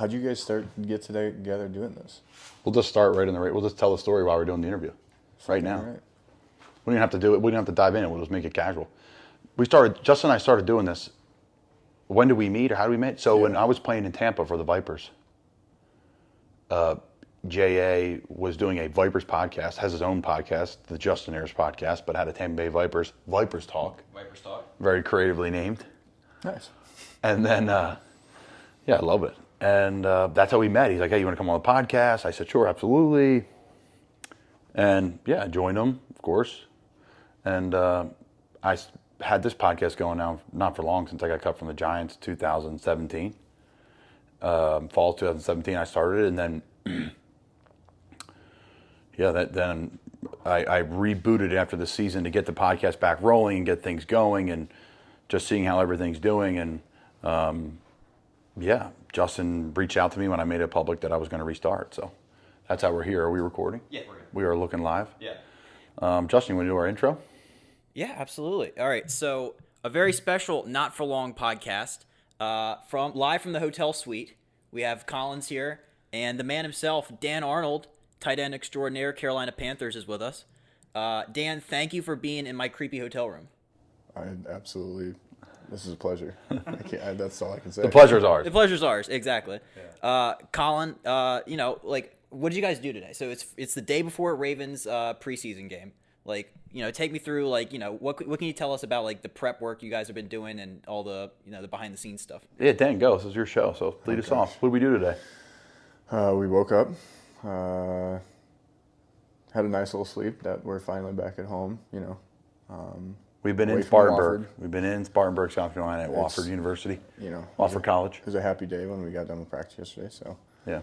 How'd you guys get together doing this? We'll just start right in the We'll just tell the story while we're doing the interview, right now. Right. We didn't have to do it. We didn't have to dive in. We'll just make it casual. Justin and I started doing this. When did we meet, or how did we meet? So when I was playing in Tampa for the Vipers, J.A. was doing a Vipers podcast, has his own podcast, the Justin Ayers podcast, but had a Tampa Bay Vipers Talk. Vipers Talk. Very creatively named. Nice. And then, I love it. And that's how we met. He's like, hey, you want to come on the podcast? I said, sure, absolutely. And I joined him, of course. And I had this podcast going now, not for long, since I got cut from the Giants 2017. Fall 2017 I started, and then then I rebooted after the season to get the podcast back rolling and get things going, and just seeing how everything's doing. And Justin reached out to me when I made it public that I was going to restart. So that's how we're here. Are we recording? Yeah, we're good. We are looking live. Yeah. Justin, you want to do our intro? Yeah, absolutely. All right, so a very special Not For Long podcast live from the hotel suite. We have Collins here, and the man himself, Dan Arnold, tight end extraordinaire, Carolina Panthers, is with us. Dan, thank you for being in my creepy hotel room. This is a pleasure. That's all I can say. The pleasure's ours. The pleasure's ours, exactly. Yeah. Colin, what did you guys do today? So it's the day before Ravens preseason game. Take me through, what can you tell us about, the prep work you guys have been doing and all the, the behind-the-scenes stuff? Yeah, Dan, go. This is your show, so lead us off. What did we do today? We woke up, had a nice little sleep, that we're finally back at home, We've been in Spartanburg. We've been in Spartanburg, South Carolina, at Wofford University, Wofford College. It was a happy day when we got done with practice yesterday, so. Yeah.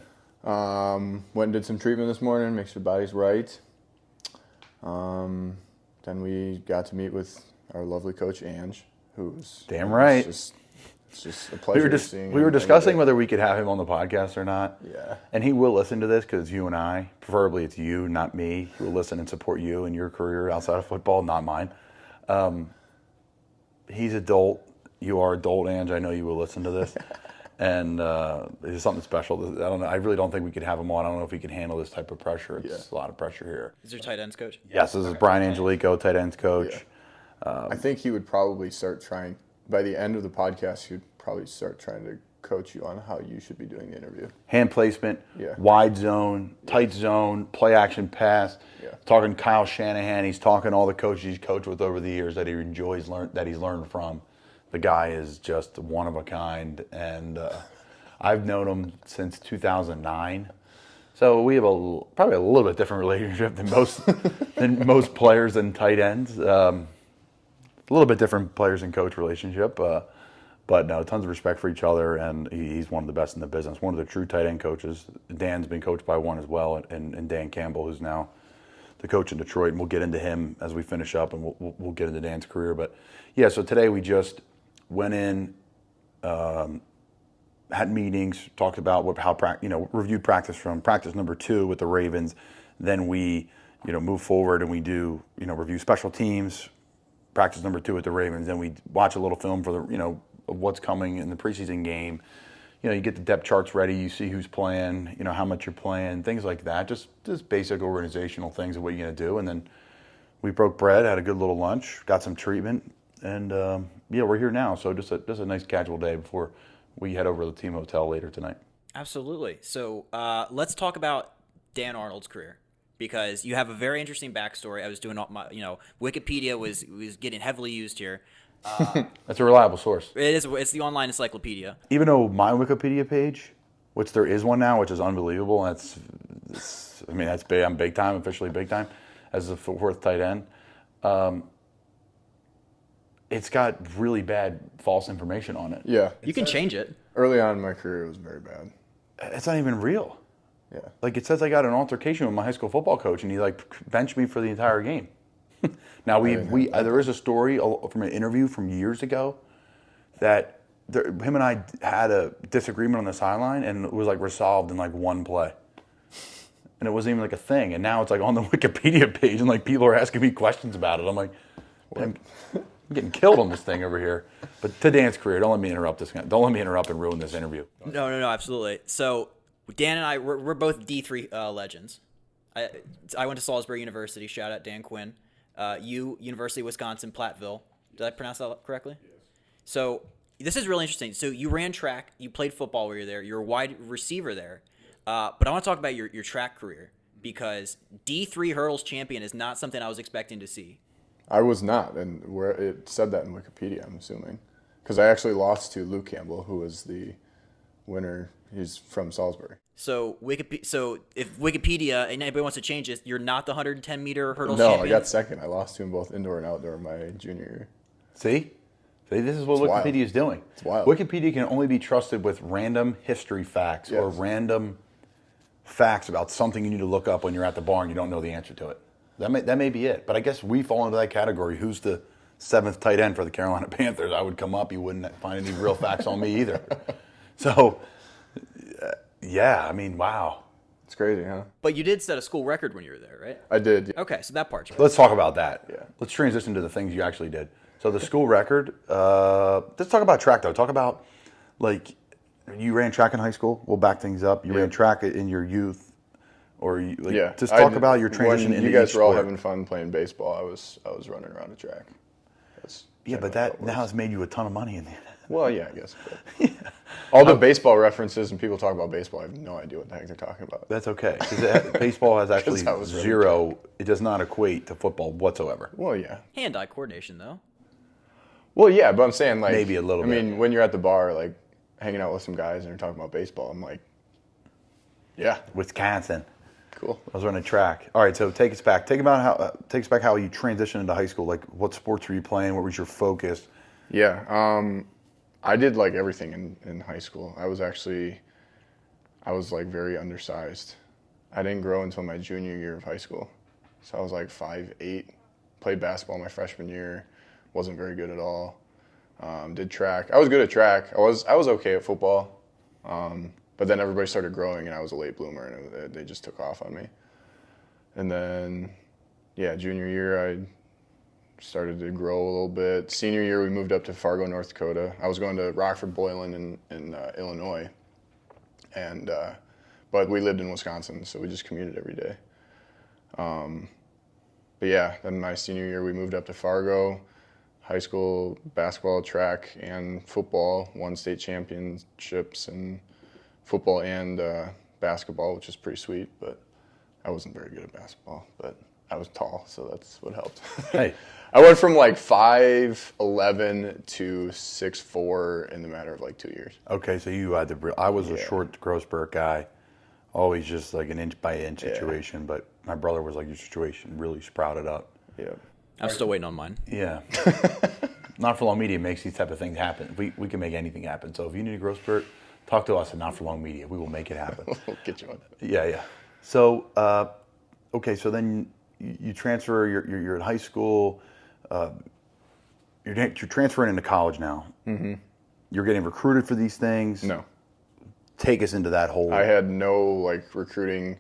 Went and did some treatment this morning, make sure the body's right. Then we got to meet with our lovely coach, Ange, who's... Damn right. It's just a pleasure seeing him. We were discussing whether we could have him on the podcast or not. Yeah. And he will listen to this because you and I, preferably it's you, not me, he will listen and support you in your career outside of football, not mine. He's adult. You are adult, Ange. I know you will listen to this. And it's something special. I don't know. I really don't think we could have him on. I don't know if he can handle this type of pressure. It's a lot of pressure here. Is your tight ends coach? Yes, this is Brian Angelico, tight ends coach. Yeah. I think he would probably start trying, by the end of the podcast, he would probably start trying to coach you on how you should be doing the interview. Hand placement, wide zone, tight zone, play action pass. Yeah. Talking Kyle Shanahan. He's talking all the coaches he's coached with over the years that he enjoys, that he's learned from. The guy is just one of a kind, and I've known him since 2009. So we have probably a little bit different relationship than most players and tight ends. A little bit different players and coach relationship, but no, tons of respect for each other, and he's one of the best in the business. One of the true tight end coaches. Dan's been coached by one as well, and Dan Campbell, who's now the coach in Detroit, and we'll get into him as we finish up, and we'll get into Dan's career. But yeah, so today we just went in, had meetings, talked about reviewed practice from practice number 2 with the Ravens. Then we, move forward and we do, review special teams, practice number 2 with the Ravens. Then we watch a little film for the, of what's coming in the preseason game. You get the depth charts ready, you see who's playing, how much you're playing, things like that. Just basic organizational things of what you're going to do. And then we broke bread, had a good little lunch, got some treatment, and we're here now. So just a nice casual day before we head over to the team hotel later tonight. Absolutely. So let's talk about Dan Arnold's career, because you have a very interesting backstory. I was doing Wikipedia was getting heavily used here. That's a reliable source. It is. It's the online encyclopedia. Even though my Wikipedia page, which there is one now, which is unbelievable, that's big. I'm big time, officially big time, as a fourth tight end. It's got really bad false information on it. Yeah. You can change it. Early on in my career, it was very bad. It's not even real. Yeah. It says I got an altercation with my high school football coach, and he benched me for the entire game. Now there is a story from an interview from years ago that him and I had a disagreement on the sideline, and it was resolved in one play. And it wasn't even a thing. And now it's on the Wikipedia page, and people are asking me questions about it. I'm like, I'm getting killed on this thing over here. But to Dan's career, don't let me interrupt this. Don't let me interrupt and ruin this interview. No, absolutely. So Dan and I, we're both D3 legends. I went to Salisbury University. Shout out Dan Quinn. University of Wisconsin, Platteville. Did I pronounce that correctly? Yes. So this is really interesting. So you ran track. You played football while you were there. You're a wide receiver there. But I want to talk about your track career because D3 hurdles champion is not something I was expecting to see. I was not, and where it said that in Wikipedia, I'm assuming. Because I actually lost to Luke Campbell, who was the winner. He's from Salisbury. So if Wikipedia and anybody wants to change it, you're not the 110-meter hurdles No, champion? I got second. I lost to him both indoor and outdoor my junior year. See, this is what Wikipedia is doing. It's wild. Wikipedia can only be trusted with random history facts or random facts about something you need to look up when you're at the bar and you don't know the answer to it. That may be it. But I guess we fall into that category. Who's the 7th tight end for the Carolina Panthers? I would come up. You wouldn't find any real facts on me either. So, yeah, I mean, wow. It's crazy, huh? But you did set a school record when you were there, right? I did. Yeah. Okay, so that part's right. Let's talk about that. Yeah. Let's transition to the things you actually did. So the school record, let's talk about track, though. Talk about, like, you ran track in high school. We'll back things up. You ran track in your youth. Or just talk about your transition into you guys were all sport. having fun playing baseball. I was running around a track. But that now has made you a ton of money in the end. Well, yeah, I guess. But all the baseball references and people talk about baseball, I have no idea what the heck they're talking about. That's okay. Because baseball has actually zero. It does not equate to football whatsoever. Well, yeah. Hand-eye coordination, though. Well, yeah, but I'm saying, like, maybe a little bit. I mean, when you're at the bar, like, hanging out with some guys and you're talking about baseball, I'm like, yeah. Wisconsin. Cool. I was running track. All right, so take us back. Take us back how you transitioned into high school. Like, what sports were you playing? What was your focus? Yeah, I did like everything in high school. I was like very undersized. I didn't grow until my junior year of high school, so I was like 5'8". Played basketball my freshman year. Wasn't very good at all. Did track. I was good at track. I was okay at football. But then everybody started growing, and I was a late bloomer, and they just took off on me. And then, yeah, junior year, I started to grow a little bit. Senior year, we moved up to Fargo, North Dakota. I was going to Rockford Boylan in Illinois, and but we lived in Wisconsin, so we just commuted every day. But yeah, then my senior year, we moved up to Fargo. High school basketball, track, and football. Won state championships and football and basketball, which is pretty sweet, but I wasn't very good at basketball, but I was tall, so that's what helped. Hey. I went from like 5'11" to 6'4" in the matter of like 2 years. Okay, so you had I was a short growth guy, always just like an inch by inch situation, but my brother was like, your situation really sprouted up. Yeah. I'm still waiting on mine. Yeah. Not for Long Media makes these type of things happen. We can make anything happen. So if you need a growth spurt, talk to us at Not For Long Media. We will make it happen. We'll get you on. Yeah. So, okay, so then you transfer, you're in high school, you're transferring into college now. Mm-hmm. You're getting recruited for these things. No. Take us into that whole... I had no, like, recruiting.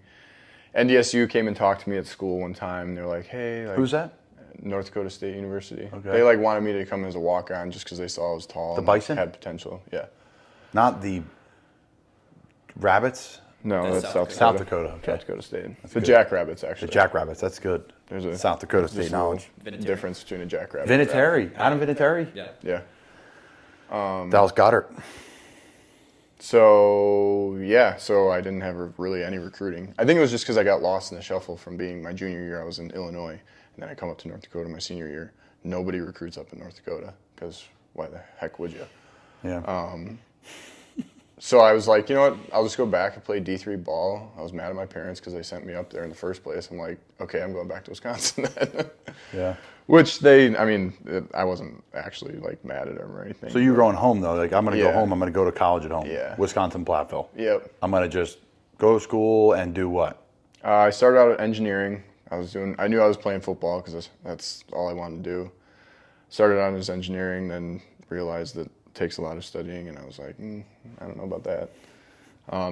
NDSU came and talked to me at school one time. They're like, hey... Like, who's that? North Dakota State University. Okay. They, like, wanted me to come as a walk-on just because they saw I was tall. The and Bison? Had potential, yeah. Not the Rabbits? No, that's South Dakota. South Dakota, okay. South Dakota State. That's the good. Jackrabbits, actually. The Jackrabbits, that's good. There's a South Dakota State knowledge. difference between a Jackrabbit Vinatieri. Adam Vinatieri? Yeah. Dallas Goddard. So, yeah, so I didn't have really any recruiting. I think it was just because I got lost in the shuffle from being my junior year. I was in Illinois, and then I come up to North Dakota my senior year. Nobody recruits up in North Dakota because why the heck would you? Yeah. So I was like, you know what, I'll just go back and play D3 ball. I was mad at my parents because they sent me up there in the first place. I'm like, okay, I'm going back to Wisconsin then. Yeah. Which I wasn't actually like mad at them or anything. So you're going home though, like I'm going to go home, I'm going to go to college at home. Yeah. Wisconsin Platteville. Yep. I'm going to just go to school and do what? I started out at engineering. I knew I was playing football because that's all I wanted to do. Started out as engineering, then realized that it takes a lot of studying, and I was like, I don't know about that.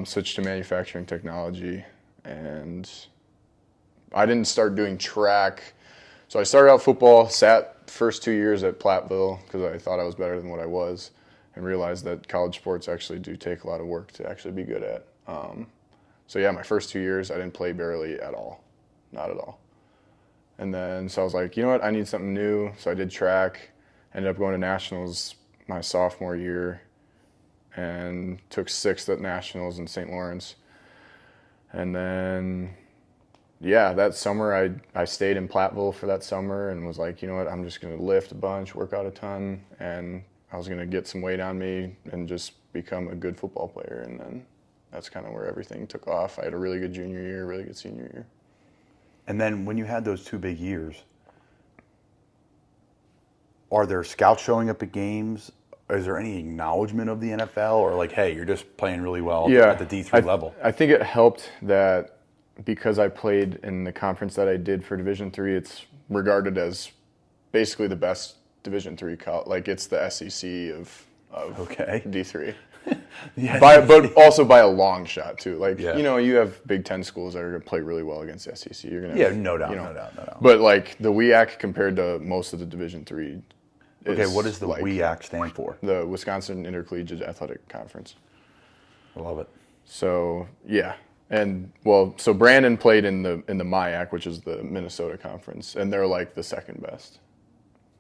Switched to manufacturing technology, and I didn't start doing track So I started out football, sat first 2 years at Platteville because I thought I was better than what I was, and realized that college sports actually do take a lot of work to actually be good at. So yeah, my first 2 years, I didn't play barely at all. Not at all. And then, so I was like, you know what, I need something new. So I did track, ended up going to nationals my sophomore year, and took 6th at nationals in St. Lawrence. And then, yeah, that summer I stayed in Platteville for that summer and was like, you know what, I'm just going to lift a bunch, work out a ton, and I was going to get some weight on me and just become a good football player. And then that's kind of where everything took off. I had a really good junior year, really good senior year. And then when you had those 2 big years, are there scouts showing up at games? Is there any acknowledgement of the NFL, or like, hey, you're just playing really well at the D3 level? I think it helped that because I played in the conference that I did for Division III, it's regarded as basically the best Division III college. Like, it's the SEC of D3. But also by a long shot too. Like, you know, you have Big Ten schools that are going to play really well against the SEC. You're going to no doubt. But like the WEAC compared to most of the Division III. Okay, what does the WEAC stand for? The Wisconsin Intercollegiate Athletic Conference. I love it. So yeah, and so Brandon played in the MIAC, which is the Minnesota Conference, and they're like the second best.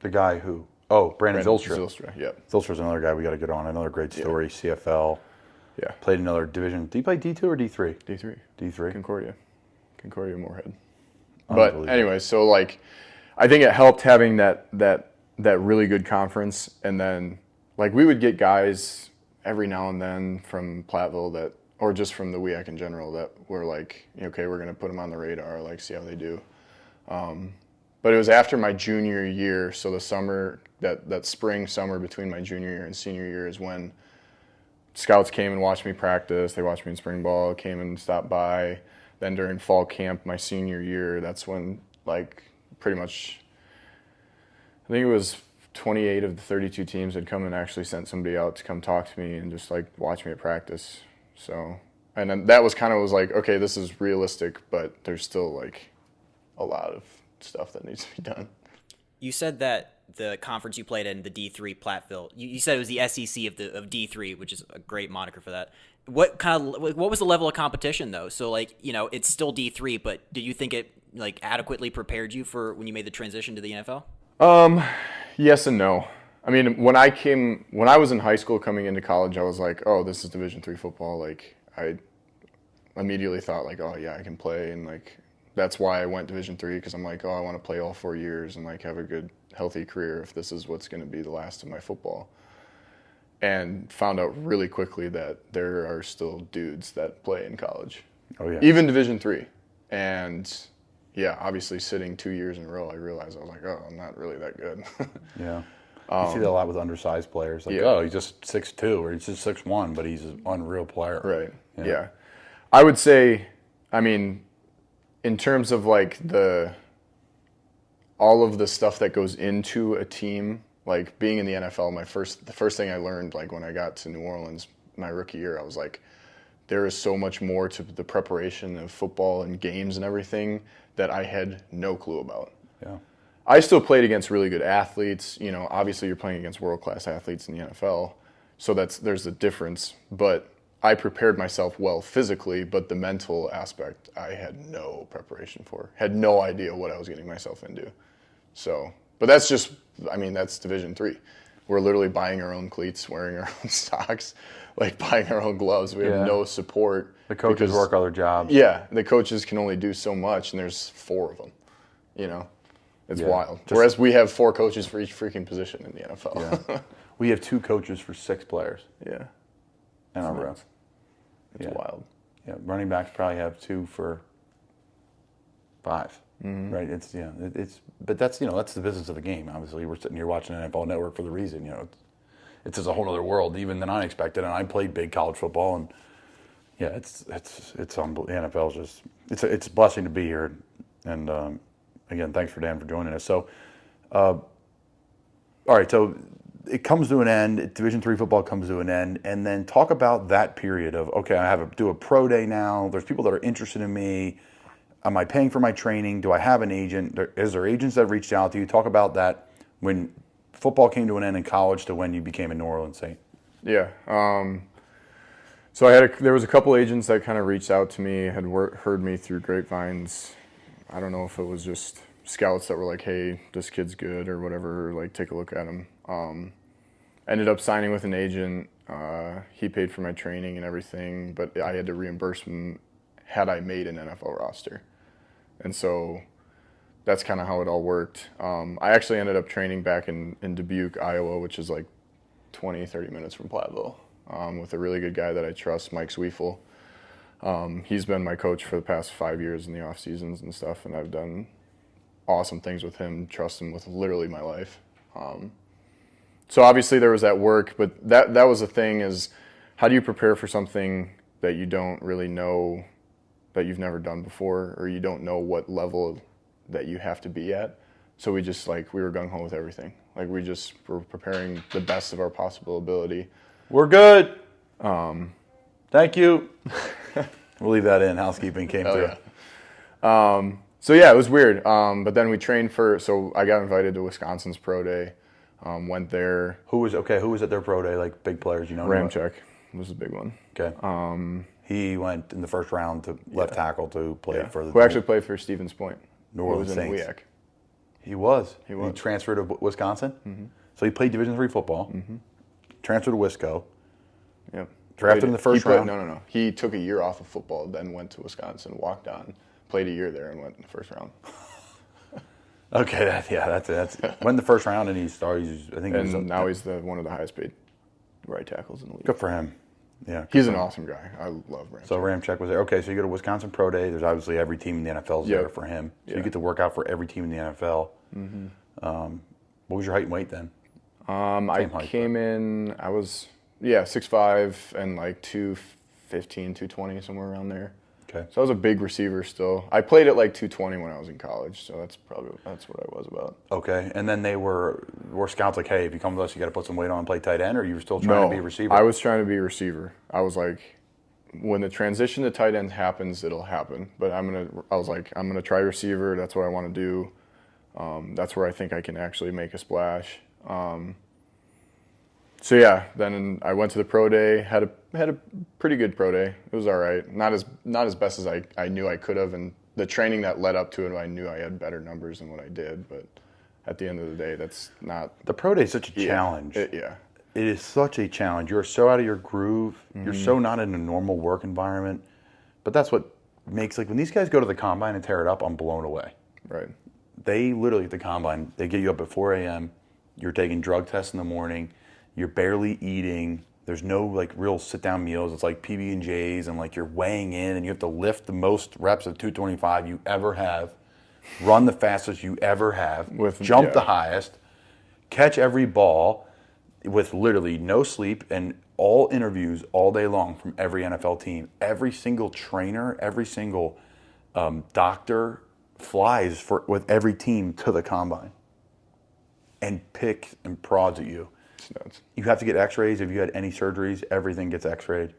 The guy who? Oh, Brandon Zylstra. Zylstra, yep. Zylstra's another guy we got to get on. Another great story. Yeah. CFL. Yeah. Played another division. Did he play D2 or D3? D3. D3. Concordia Moorhead. But anyway, so like, I think it helped having that really good conference, and then like we would get guys every now and then from Platteville or just from the WEAC in general that were like, okay, we're going to put them on the radar, like see how they do. But it was after my junior year, so the summer, that spring summer between my junior year and senior year is when scouts came and watched me practice. They watched me in spring ball, came and stopped by. Then during fall camp my senior year, that's when like pretty much, I think it was 28 of the 32 teams had come and actually sent somebody out to come talk to me and just like watch me at practice. So, and then that was like, okay, this is realistic, but there's still like a lot of stuff that needs to be done. You said that the conference you played in, the D3 Platteville, you said it was the SEC of D3, which is a great moniker for that. What was the level of competition though? So like, it's still D3, but did you think it like adequately prepared you for when you made the transition to the NFL? Yes and no. I mean, when I was in high school coming into college, I was like, oh, this is Division III football. Like, I immediately thought like, oh yeah, I can play, and like that's why I went Division III, because I'm like, oh, I want to play all 4 years and like have a good, healthy career if this is what's going to be the last of my football. And found out really quickly that there are still dudes that play in college. Oh yeah. Even Division III. And yeah, obviously sitting 2 years in a row, I realized I was like, oh, I'm not really that good. Yeah. You see that a lot with undersized players. Like, oh, he's just 6'2", or he's just 6'1", but he's an unreal player. Right. Yeah. I would say, I mean, in terms of like all of the stuff that goes into a team, like being in the NFL, the first thing I learned, like when I got to New Orleans my rookie year, I was like, there is so much more to the preparation of football and games and everything that I had no clue about. Yeah. I still played against really good athletes. Obviously you're playing against world-class athletes in the NFL, so there's a difference. But I prepared myself well physically, but the mental aspect I had no preparation for. Had no idea what I was getting myself into. So, but that's Division III. We're literally buying our own cleats, wearing our own socks, like buying our own gloves. We have no support. The coaches work other jobs. Yeah, the coaches can only do so much, and there's 4 of them. It's wild. Whereas we have 4 coaches for each freaking position in the NFL. Yeah. We have 2 coaches for 6 players. Yeah. And our row. It's wild. Yeah, running backs probably have 2 for 5. Mm-hmm. Right? But that's that's the business of the game. Obviously, we're sitting here watching NFL Network for the reason. It's just a whole other world even than I expected. And I played big college football, and yeah, it's unbelievable. The NFL is just it's a blessing to be here. And again, thanks for Dan for joining us. So, all right, so it comes to an end. Division III football comes to an end, and then talk about that period of, okay, I do a pro day now. There's people that are interested in me. Am I paying for my training? Do I have an agent? Is there agents that have reached out to you? Talk about that when football came to an end in college to when you became a New Orleans Saint. Yeah. So there was a couple agents that kind of reached out to me, had heard me through grapevines. I don't know if it was just scouts that were like, hey, this kid's good or whatever, like take a look at him. Ended up signing with an agent. He paid for my training and everything, but I had to reimburse him had I made an NFL roster. And so that's kind of how it all worked. I actually ended up training back in Dubuque, Iowa, which is like 20, 30 minutes from Platteville, with a really good guy that I trust, Mike Sweefel. He's been my coach for the past 5 years in the off seasons and stuff, and I've done awesome things with him, trust him with literally my life. So obviously there was that work, but that was the thing is, how do you prepare for something that you don't really know, that you've never done before, or you don't know what level that you have to be at? So we just we were gung-ho with everything. Like we just were preparing the best of our possible ability. We're good. Thank you. We'll leave that in. Housekeeping came through. Yeah. So yeah, it was weird. But then we trained so I got invited to Wisconsin's pro day. Went there. Who was at their pro day? Like big players, you know? Ramczyk was a big one. Okay. He went in the first round to left tackle to play for the. Who actually played for Stevens Point. New Orleans Saints. WIAC. He was. He transferred to Wisconsin. Mm-hmm. So he played Division III football. Mm-hmm. Transferred to Wisco. Yep. Drafted in the first round. No. He took a year off of football, then went to Wisconsin, walked on, played a year there, and went in the first round. Okay, that's went in the first round, and he started. I think. And now he's one of the highest paid right tackles in the league. Good for him. Yeah, he's an awesome guy. I love Ramczyk. So Ramczyk was there. Okay, so you go to Wisconsin Pro Day. There's obviously every team in the NFL is there for him. So you get to work out for every team in the NFL. Mm-hmm. What was your height and weight then? I came in. I was 6'5" and like 215, 220, somewhere around there. Okay. So I was a big receiver still. I played at like 220 when I was in college, so that's what I was about. Okay, and then were scouts like, hey, if you come with us, you got to put some weight on and play tight end, or you were still trying to be a receiver? I was trying to be a receiver. I was like, when the transition to tight end happens, it'll happen. But I'm gonna try receiver. That's what I want to do. That's where I think I can actually make a splash. So yeah, then I went to the pro day, had a pretty good pro day. It was all right. Not as best as I knew I could have, and the training that led up to it, I knew I had better numbers than what I did. But at the end of the day, that's not. The pro day is such a challenge. It is such a challenge. You're so out of your groove. Mm-hmm. You're so not in a normal work environment. But that's what makes, when these guys go to the combine and tear it up, I'm blown away. Right. They literally, at the combine, they get you up at 4 a.m. You're taking drug tests in the morning. You're barely eating. There's no real sit-down meals. It's like PB&Js, and you're weighing in, and you have to lift the most reps of 225 you ever have, run the fastest you ever have, jump the highest, catch every ball with literally no sleep, and all interviews all day long from every NFL team. Every single trainer, every single doctor flies with every team to the combine and picks and prods at you. You have to get x-rays. If you had any surgeries, everything gets x-rayed.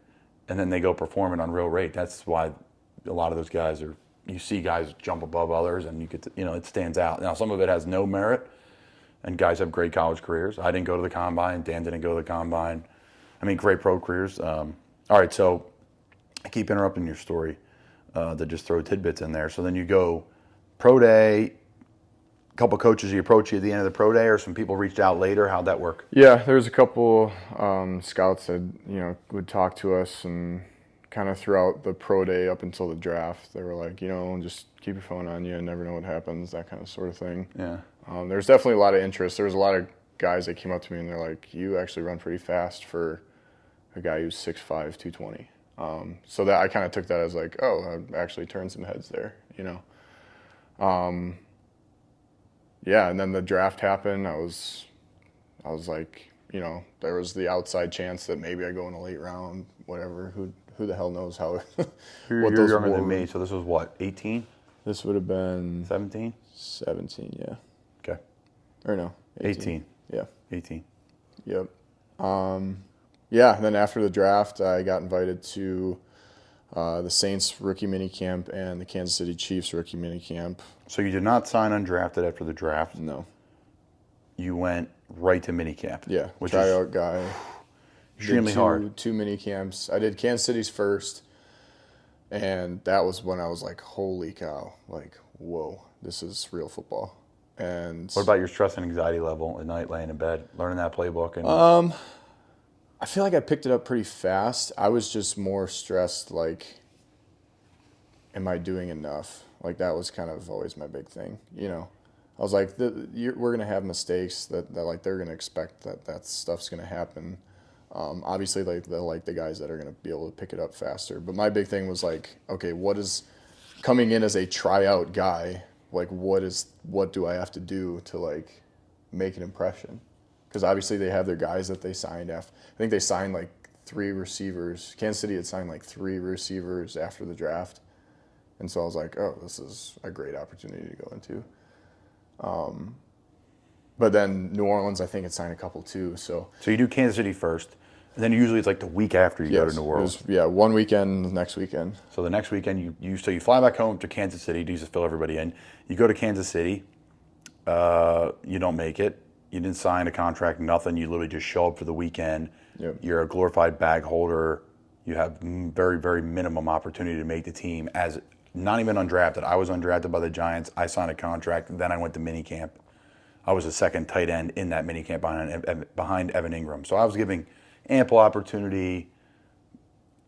And then they go perform it on real rate. That's why a lot of those guys you see guys jump above others, and you get to, it stands out. Now, some of it has no merit, and guys have great college careers. I didn't go to the combine. Dan didn't go to the combine. Great pro careers. All right, so I keep interrupting your story to just throw tidbits in there. So then you go pro day. Couple coaches approach you at the end of the pro day, or some people reached out later? How'd that work? Yeah, there was a couple scouts that would talk to us, and kind of throughout the pro day up until the draft, they were like, just keep your phone on you and never know what happens, that kind of sort of thing. Yeah. There's definitely a lot of interest. There was a lot of guys that came up to me and they're like, you actually run pretty fast for a guy who's 6'5", 220. So that I kind of took that as like, oh, I actually turned some heads there, Yeah, and then the draft happened. I was like, there was the outside chance that maybe I go in a late round, whatever. Who the hell knows how? You're younger than me, so this was what, 18? This would have been 17. 17, yeah. Okay. Or no, 18. Yeah. 18. Yep. Yeah. And then after the draft, I got invited to the Saints rookie minicamp, and the Kansas City Chiefs rookie minicamp. So you did not sign undrafted after the draft. No. You went right to minicamp. Yeah, which tryout guy. extremely hard. Two minicamps. I did Kansas City's first, and that was when I was like, holy cow, like, whoa, this is real football. And What about your stress and anxiety level at night, laying in bed, learning that playbook? And I feel like I picked it up pretty fast. I was just more stressed, like, am I doing enough? Like, that was kind of always my big thing, you know. I was like, we're going to have mistakes that like, they're going to expect that stuff's going to happen. Obviously, like, they'll like the guys that are going to be able to pick it up faster. But my big thing was, like, okay, what is coming in as a tryout guy, like, what do I have to do to, like, make an impression? Because obviously they have their guys that they signed after. I think they signed like 3 receivers. Kansas City had signed like 3 receivers after the draft. And so I was like, oh, this is a great opportunity to go into. But then New Orleans, I think, had signed a couple too. So you do Kansas City first, and then usually it's like the week after you go to New Orleans. One weekend, next weekend. So the next weekend, you fly back home to Kansas City. You just fill everybody in. You go to Kansas City. You don't make it. You didn't sign a contract, nothing. You literally just show up for the weekend. Yep. You're a glorified bag holder. You have very, very minimum opportunity to make the team as not even undrafted. I was undrafted by the Giants. I signed a contract. Then I went to minicamp. I was the second tight end in that minicamp behind Evan Ingram. So I was giving ample opportunity.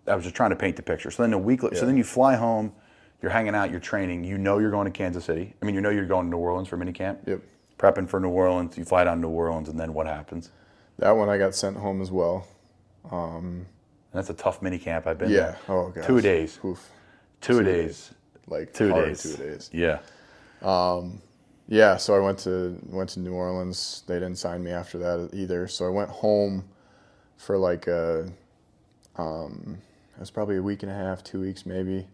I was just trying to paint the picture. So then so then you fly home. You're hanging out. You're training. You know you're going to Kansas City. I mean, you know you're going to New Orleans for minicamp. Yep. Prepping for New Orleans. You fly down to New Orleans, and then what happens? That one I got sent home as well. And that's a tough minicamp. I've been Yeah. there. Oh, gosh. 2 days. Oof. 2 days. Like 2 hard days. 2 days. Yeah. Yeah, so I went to New Orleans. They didn't sign me after that either. So I went home for like it was probably a week and a half, 2 weeks maybe.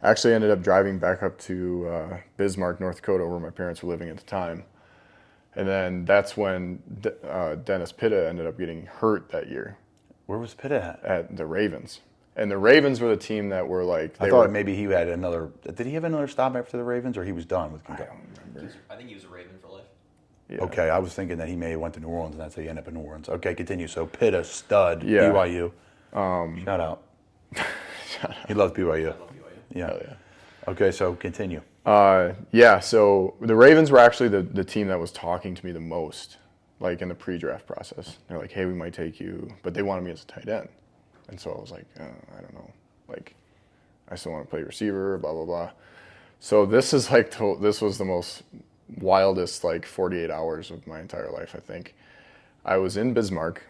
I actually ended up driving back up to Bismarck, North Dakota, where my parents were living at the time. And then that's when Dennis Pitta ended up getting hurt that year. Where was Pitt at? At the Ravens. And the Ravens were the team that were like... I thought maybe he had another... Did he have another stop after the Ravens, or he was done with concussion? I don't remember. I think he was a Raven for life. Yeah. Okay, I was thinking that he may have went to New Orleans, and that's how he ended up in New Orleans. Okay, continue. So Pitt, a stud, Yeah. BYU. Shout out. He loves BYU. I love BYU. Yeah. Hell yeah. Okay, so continue. Yeah, so the Ravens were actually the team that was talking to me the most, like in the pre-draft process. They're like, hey, we might take you, but they wanted me as a tight end. And so I was like, I don't know, like, I still want to play receiver, blah, blah, blah. So this is like, this was the most wildest, like, 48 hours of my entire life, I think. I was in Bismarck.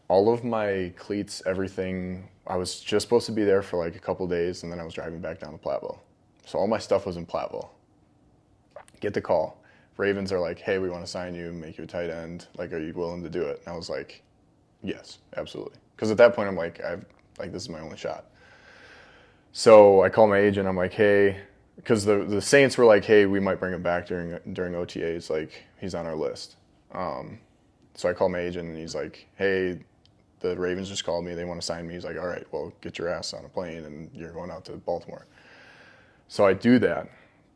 All of my cleats, everything, I was just supposed to be there for like a couple days, and then I was driving back down to Platteville. So all my stuff was in Platteville. Get the call. Ravens are like, hey, we want to sign you, make you a tight end. Like, are you willing to do it? And I was like, yes, absolutely. Because at that point, I'm like, this is my only shot. So I call my agent. I'm like, hey, because the Saints were like, hey, we might bring him back during OTAs. Like, he's on our list. So I call my agent, and he's like, hey, the Ravens just called me. They want to sign me. He's like, all right, well, get your ass on a plane, and you're going out to Baltimore. So I do that.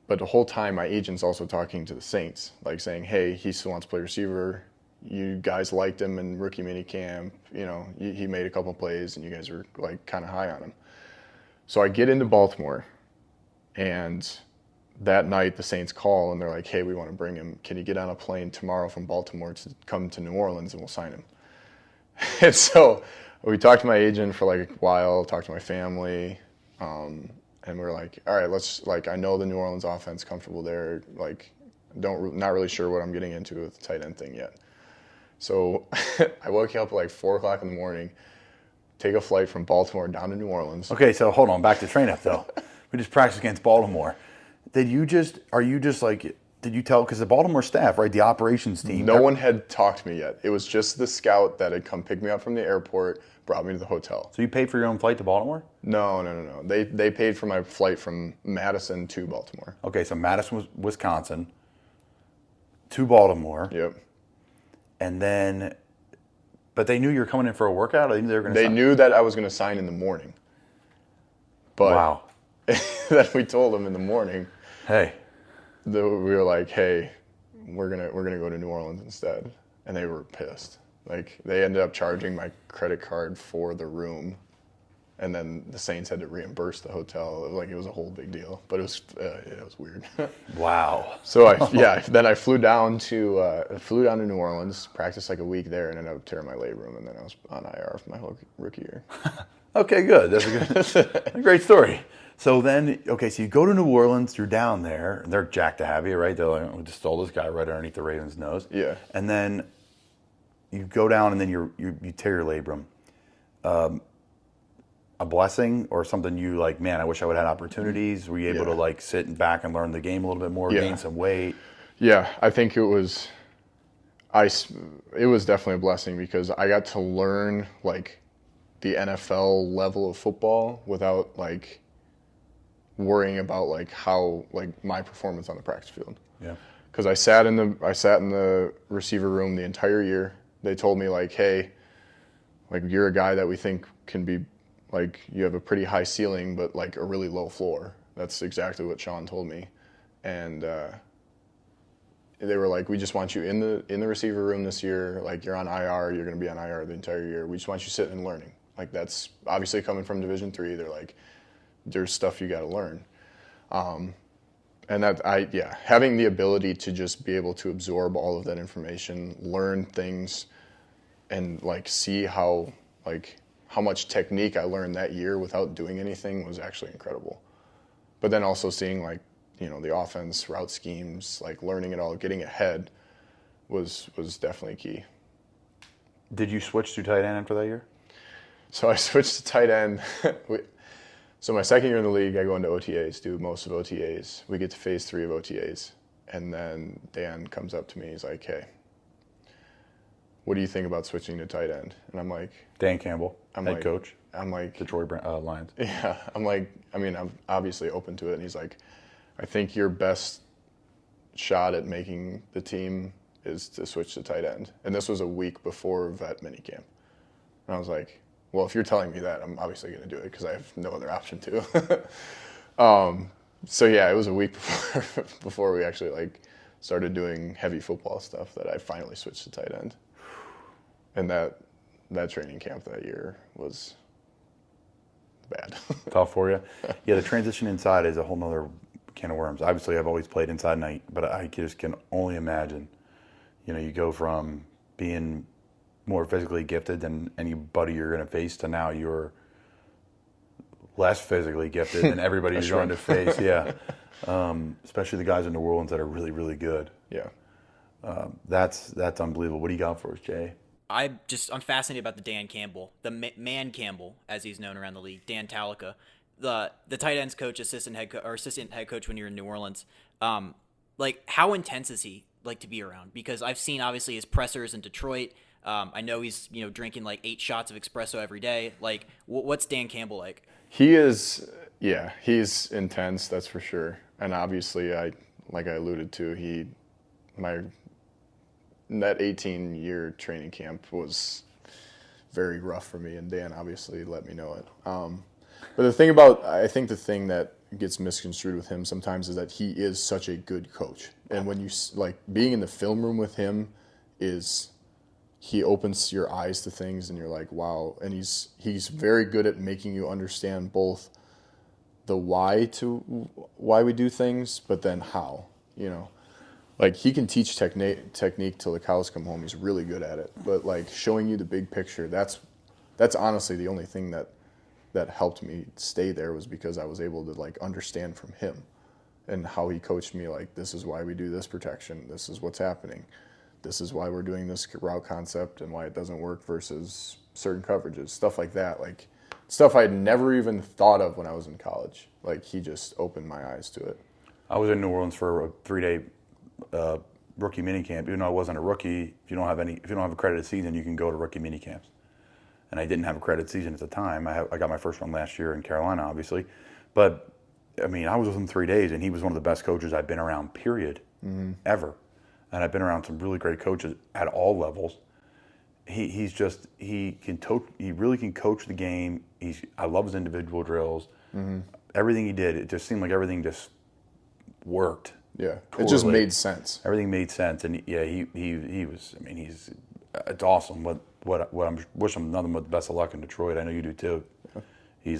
But the whole time, my agent's also talking to the Saints, like saying, hey, he still wants to play receiver. You guys liked him in rookie minicamp. You know, he made a couple plays, and you guys were, like, kind of high on him. So I get into Baltimore, and that night the Saints call, and they're like, hey, we want to bring him. Can you get on a plane tomorrow from Baltimore to come to New Orleans, and we'll sign him? And so we talked to my agent for, like, a while, talked to my family, and we're like, all right, let's, like, I know the New Orleans offense, comfortable there. Like, not really sure what I'm getting into with the tight end thing yet. So I woke up at like 4 o'clock in the morning, take a flight from Baltimore down to New Orleans. Okay, so hold on, back to train up though. We just practiced against Baltimore. Did you tell, because the Baltimore staff, right, the operations team. No one had talked to me yet. It was just the scout that had come pick me up from the airport, brought me to the hotel. So you paid for your own flight to Baltimore? No. They paid for my flight from Madison to Baltimore. Okay, so Madison, Wisconsin, to Baltimore. Yep. And then, but they knew you were coming in for a workout? Or they knew they were going to They knew that I was going to sign in the morning. But wow. then we told them in the morning, Hey. we were like, hey, we're gonna go to New Orleans instead. And they were pissed. Like, they ended up charging my credit card for the room. And then the Saints had to reimburse the hotel. It was a whole big deal, but it was weird. Wow. So then I flew down to New Orleans, practiced like a week there, and ended up tearing my labrum, and then I was on IR for my whole rookie year. Okay, good. That's a great story. So then, so you go to New Orleans, you're down there, and they're jacked to have you, right? They're like, we just stole this guy right underneath the Ravens' nose. Yeah. And then you go down, and then you tear your labrum. A blessing or something you like, man, I wish I would have had opportunities? Were you able to like sit back and learn the game a little bit more, gain some weight? Yeah, I think it was definitely a blessing because I got to learn like the NFL level of football without like worrying about like how like my performance on the practice field. Yeah. Because I sat in the receiver room the entire year. They told me like, hey, like you're a guy that we think can be like you have a pretty high ceiling, but like a really low floor. That's exactly what Sean told me, and they were like, we just want you in the receiver room this year. Like you're on IR, you're going to be on IR the entire year. We just want you sitting and learning. Like that's obviously coming from Division III. They're like, there's stuff you got to learn, and having the ability to just be able to absorb all of that information, learn things, and like see how much technique I learned that year without doing anything was actually incredible. But then also seeing like, the offense, route schemes, like learning it all, getting ahead was definitely key. Did you switch to tight end after that year? So I switched to tight end. So my second year in the league, I go into OTAs, do most of OTAs. We get to phase 3 of OTAs. And then Dan comes up to me, he's like, hey, what do you think about switching to tight end? And I'm like... Dan Campbell, head coach. I'm like... Detroit Lions. Yeah. I'm like, I'm obviously open to it. And he's like, I think your best shot at making the team is to switch to tight end. And this was a week before vet minicamp. And I was like, well, if you're telling me that, I'm obviously going to do it because I have no other option to. So, yeah, it was a week before we actually, like, started doing heavy football stuff that I finally switched to tight end. And that training camp that year was bad. Tough for you? Yeah, the transition inside is a whole nother can of worms. Obviously, I've always played inside, but I just can only imagine. You go from being more physically gifted than anybody you're going to face to now you're less physically gifted than everybody you're going to face. Yeah, especially the guys in New Orleans that are really, really good. Yeah, that's unbelievable. What do you got for us, Jay? I'm fascinated about the Dan Campbell, the man Campbell, as he's known around the league, Dan Talica, the tight ends coach, assistant head coach when you're in New Orleans. Like, how intense is he like to be around? Because I've seen obviously his pressers in Detroit. I know he's drinking like 8 shots of espresso every day. Like, what's Dan Campbell like? He is, yeah, he's intense, that's for sure. And obviously, like I alluded to, that 18-year training camp was very rough for me, and Dan obviously let me know it. But I think the thing that gets misconstrued with him sometimes is that he is such a good coach. And when you, like, being in the film room with him he opens your eyes to things, and you're like, wow. And he's very good at making you understand both the why we do things, but then how, Like, he can teach technique till the cows come home. He's really good at it. But, like, showing you the big picture, that's honestly the only thing that helped me stay there, was because I was able to, like, understand from him and how he coached me, like, this is why we do this protection. This is what's happening. This is why we're doing this route concept and why it doesn't work versus certain coverages, stuff like that. Like, stuff I'd never even thought of when I was in college. Like, he just opened my eyes to it. I was in New Orleans for a 3-day rookie minicamp. Even though I wasn't a rookie, if you don't have a credited season, you can go to rookie minicamps. And I didn't have a credited season at the time. I got my first one last year in Carolina, obviously. But I mean, I was with him 3 days, and he was one of the best coaches I've been around, period, ever. And I've been around some really great coaches at all levels. He really can coach the game. I love his individual drills. Everything he did, it just seemed like everything just worked. Yeah, it just made sense. Everything made sense, and he was. I mean, it's awesome. What I'm wish him nothing but the best of luck in Detroit. I know you do too. He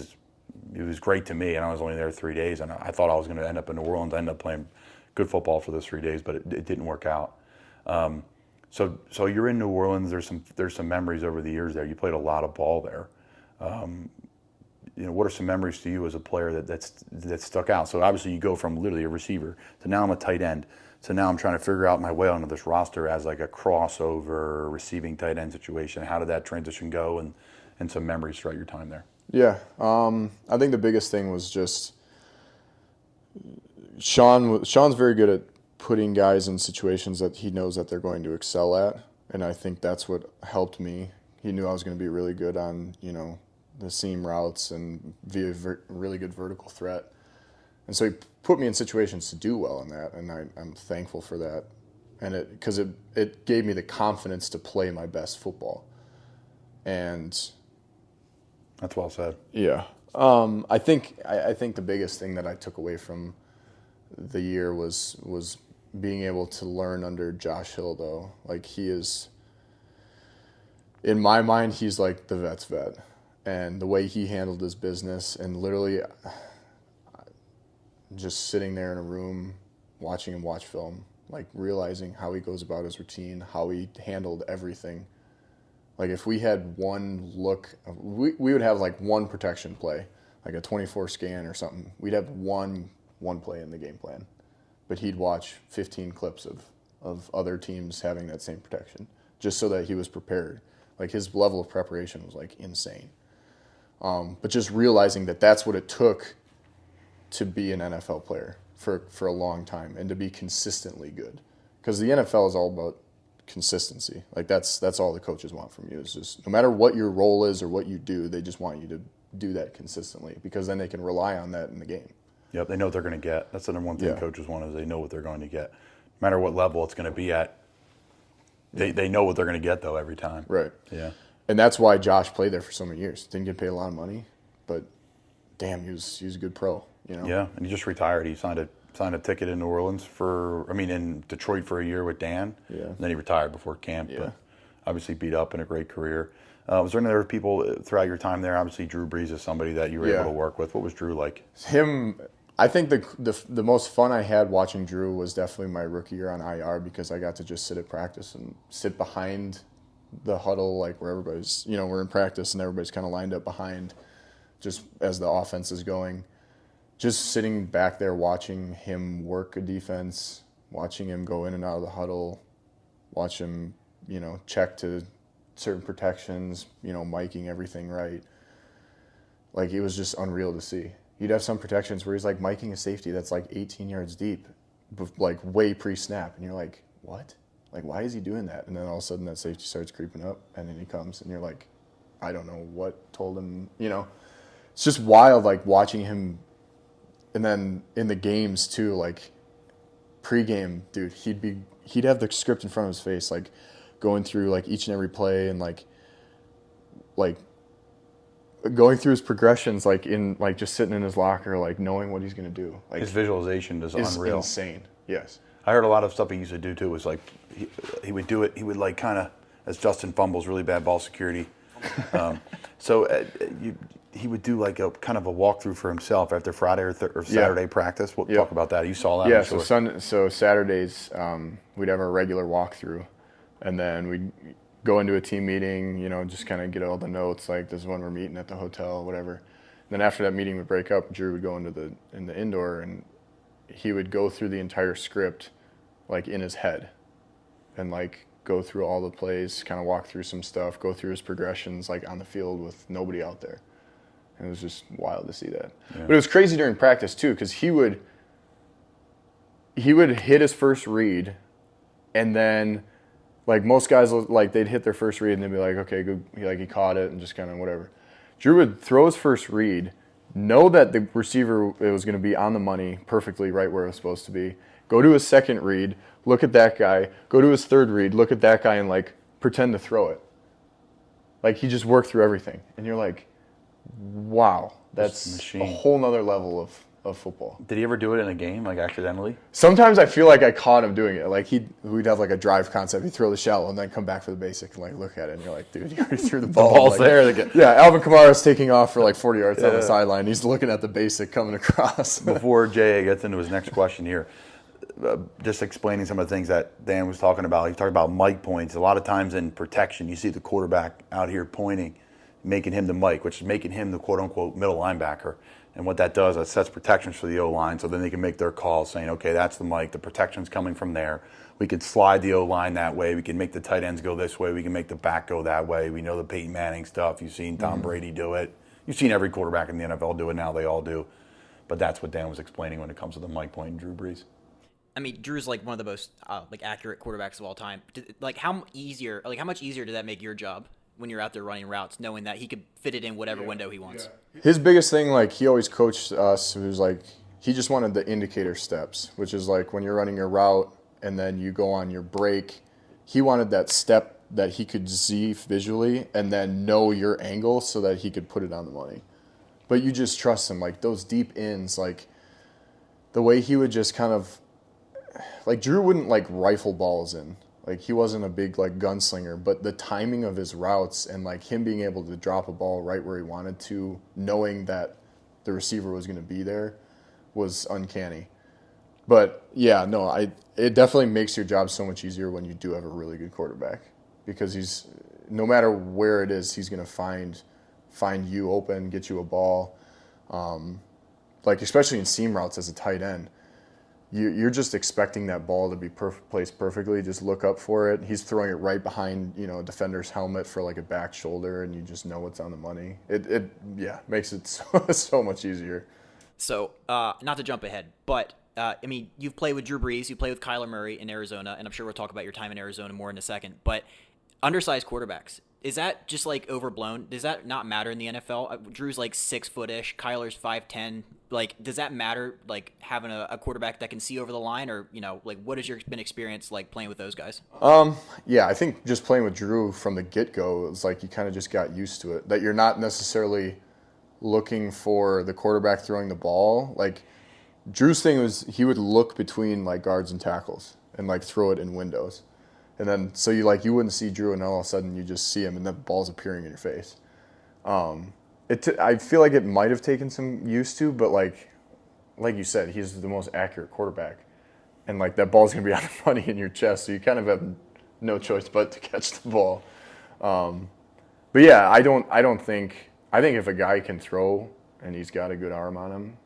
was great to me, and I was only there 3 days, and I thought I was going to end up in New Orleans. I ended up playing good football for those 3 days, but it didn't work out. So you're in New Orleans. There's some memories over the years there. You played a lot of ball there. What are some memories to you as a player that stuck out? So obviously you go from literally a receiver to now I'm a tight end. So now I'm trying to figure out my way onto this roster as like a crossover receiving tight end situation. How did that transition go, and some memories throughout your time there? Yeah, I think the biggest thing was just Sean's very good at putting guys in situations that he knows that they're going to excel at, and I think that's what helped me. He knew I was going to be really good on, the seam routes and be a really good vertical threat. And so he put me in situations to do well in that, and I'm thankful for that. And because it gave me the confidence to play my best football. And that's well said. Yeah. I think the biggest thing that I took away from the year was being able to learn under Josh Hill, though. Like, he is, in my mind, he's like the vet's vet. And the way he handled his business, and literally just sitting there in a room watching him watch film, like realizing how he goes about his routine, how he handled everything. Like, if we had one look, we would have like one protection play, like a 24 scan or something. We'd have one play in the game plan. But he'd watch 15 clips of other teams having that same protection, just so that he was prepared. Like, his level of preparation was like insane. But just realizing that that's what it took to be an NFL player for a long time and to be consistently good. Because the NFL is all about consistency. Like, that's all the coaches want from you. Is just, no matter what your role is or what you do, they just want you to do that consistently, because then they can rely on that in the game. Yep, they know what they're going to get. That's the number one thing coaches want, is they know what they're going to get. No matter what level it's going to be at, they know what they're going to get, though, every time. Right. Yeah. And that's why Josh played there for so many years. Didn't get paid a lot of money, but damn, he was a good pro. Yeah, and he just retired. He signed a ticket in New Orleans in Detroit for a year with Dan. Yeah. And then he retired before camp. Yeah. But obviously beat up in a great career. Was there any other people throughout your time there? Obviously, Drew Brees is somebody that you were able to work with. What was Drew like? I think the most fun I had watching Drew was definitely my rookie year on IR, because I got to just sit at practice and sit behind the huddle, like where everybody's, we're in practice and everybody's kind of lined up behind, just as the offense is going. Just sitting back there watching him work a defense, watching him go in and out of the huddle, watch him, check to certain protections, miking everything right. Like, it was just unreal to see. You'd have some protections where he's like miking a safety that's like 18 yards deep, like way pre-snap, and you're like, what? Like, why is he doing that? And then all of a sudden that safety starts creeping up, and then he comes, and you're like, I don't know what told him, It's just wild, like, watching him. And then in the games, too, like, pre-game, dude, he'd have the script in front of his face, like, going through, like, each and every play, and, like going through his progressions, like, just sitting in his locker, like, knowing what he's going to do. Like, his visualization is unreal. Insane, yes. I heard a lot of stuff he used to do, too. Was like, he would do it, he would, like, kind of, as Justin fumbles, really bad ball security. He would do, like, a kind of a walkthrough for himself after Friday or Saturday practice. We'll talk about that. You saw that? Yeah, so Saturdays, we'd have our regular walkthrough, and then we'd go into a team meeting, just kind of get all the notes, like, this is when we're meeting at the hotel, whatever. And then after that meeting would break up, Drew would go into the indoor, and he would go through the entire script, like, in his head, and, like, go through all the plays, kind of walk through some stuff, go through his progressions, like, on the field with nobody out there. And it was just wild to see that. Yeah. But it was crazy during practice, too, because he would hit his first read, and then, like, most guys, like, they'd hit their first read, and they'd be like, okay, good. He caught it, and just kind of whatever. Drew would throw his first read, know that the receiver was going to be on the money perfectly right where it was supposed to be, go to his second read, look at that guy, go to his third read, look at that guy, and, like, pretend to throw it. Like, he just worked through everything. And you're like, wow. That's a machine. whole nother level of football. Did he ever do it in a game, like accidentally? Sometimes I feel like I caught him doing it. Like we'd have like a drive concept. He'd throw the shallow and then come back for the basic and like look at it. And you're like, dude, you already threw the ball. The ball's like, there. Yeah, Alvin Kamara's taking off for like 40 yards on the sideline. He's looking at the basic coming across. Before Jay gets into his next question here, just explaining some of the things that Dan was talking about. He talked about mic points. A lot of times in protection, you see the quarterback out here pointing, making him the mic, which is making him the quote-unquote middle linebacker. And what that does, it sets protections for the O-line, so then they can make their calls saying, okay, that's the mic, the protection's coming from there. We could slide the O-line that way. We can make the tight ends go this way. We can make the back go that way. We know the Peyton Manning stuff. You've seen Tom Brady do it. You've seen every quarterback in the NFL do it now. They all do. But that's what Dan was explaining when it comes to the mic point and Drew Brees. I mean, Drew's like one of the most like accurate quarterbacks of all time. Like how much easier did that make your job when you're out there running routes, knowing that he could fit it in whatever window he wants? His biggest thing, like he always coached us, was like he just wanted the indicator steps, which is like when you're running your route and then you go on your break. He wanted that step that he could see visually and then know your angle so that he could put it on the money. But you just trust him, like those deep ins, like the way he would just kind of. Like Drew wouldn't like rifle balls in. Like he wasn't a big like gunslinger, but the timing of his routes and like him being able to drop a ball right where he wanted to, knowing that the receiver was going to be there, was uncanny. But yeah, no, it definitely makes your job so much easier when you do have a really good quarterback, because he's no matter where it is, he's going to find you open, get you a ball. Like especially in seam routes as a tight end. You're just expecting that ball to be placed perfectly. Just look up for it. He's throwing it right behind, a defender's helmet for like a back shoulder, and you just know what's on the money. It makes it so much easier. So, not to jump ahead, but I mean, you've played with Drew Brees, you played with Kyler Murray in Arizona, and I'm sure we'll talk about your time in Arizona more in a second. But undersized quarterbacks, is that just like overblown? Does that not matter in the NFL? Drew's like 6-foot-ish, Kyler's 5'10". Like, does that matter? Like having a quarterback that can see over the line, or like what has your been experience like playing with those guys? Yeah, I think just playing with Drew from the get-go, it's like you kind of just got used to it. That you're not necessarily looking for the quarterback throwing the ball. Like Drew's thing was he would look between like guards and tackles and like throw it in windows. And then, so you wouldn't see Drew, and all of a sudden you just see him, and the ball's appearing in your face. I feel like it might have taken some used to, but like you said, he's the most accurate quarterback, and like that ball's gonna be on the money in your chest, so you kind of have no choice but to catch the ball. But yeah, I think if a guy can throw and he's got a good arm on him,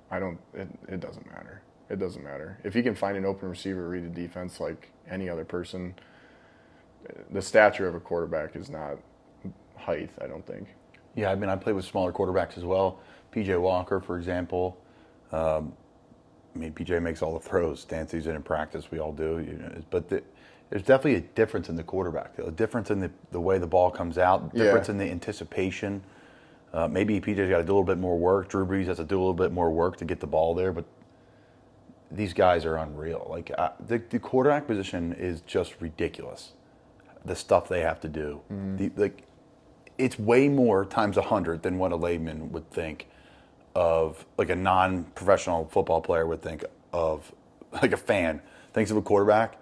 it doesn't matter. It doesn't matter if he can find an open receiver, read a defense like any other person. The stature of a quarterback is not height, I don't think. Yeah, I mean, I played with smaller quarterbacks as well. P.J. Walker, for example. P.J. makes all the throws. Dan sees it in practice. We all do. But there's definitely a difference in the quarterback. A difference in the way the ball comes out. Difference in the anticipation. Maybe P.J.'s got to do a little bit more work. Drew Brees has to do a little bit more work to get the ball there. But these guys are unreal. Like the quarterback position is just ridiculous. The stuff they have to do. It's way more times 100 than what a layman would think of, like a non-professional football player would think of, like a fan thinks of a quarterback.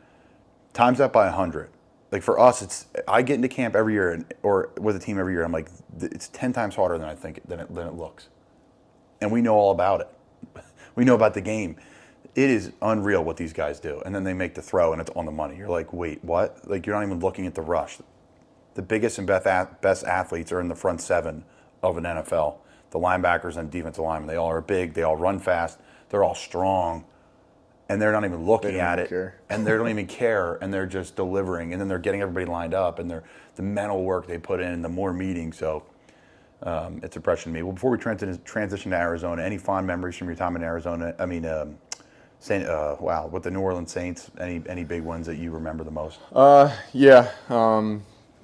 Times that by 100. Like for us, I get into camp every year or with a team every year. I'm like, it's 10 times harder than I think than it looks, and we know all about it. We know about the game. It is unreal what these guys do, and then they make the throw and it's on the money. You're like, wait, what? Like you're not even looking at the rush. The biggest and best athletes are in the front seven of an NFL. The linebackers and defensive linemen, they all are big. They all run fast. They're all strong. And they're not even looking at it. And they don't even care. And they're just delivering. And then they're getting everybody lined up. And the mental work they put in, the more meetings. So it's impressive to me. Well, before we transition to Arizona, any fond memories from your time in Arizona? I mean, with the New Orleans Saints, any big ones that you remember the most? Yeah.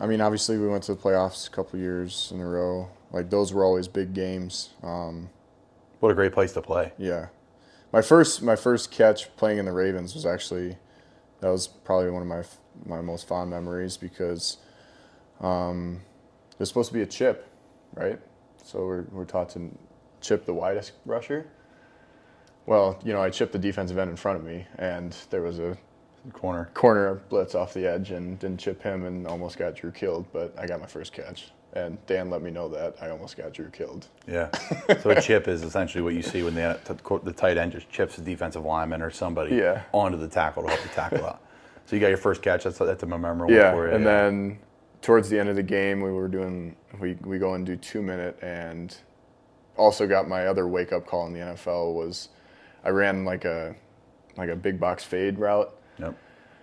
I mean, obviously we went to the playoffs a couple years in a row. Like those were always big games. What a great place to play. Yeah. My first catch playing in the Ravens was probably one of my most fond memories, because there's supposed to be a chip, right? So we're taught to chip the widest rusher. Well, I chipped the defensive end in front of me, and there was a corner blitz off the edge and didn't chip him and almost got Drew killed, but I got my first catch. And Dan let me know that I almost got Drew killed. Yeah. So a chip is essentially what you see when the tight end just chips the defensive lineman or somebody onto the tackle to help the tackle out. So you got your first catch. That's a memorable one for you. And then towards the end of the game, we go and do 2-minute, and also got my other wake-up call in the NFL was I ran like a big box fade route. Yep.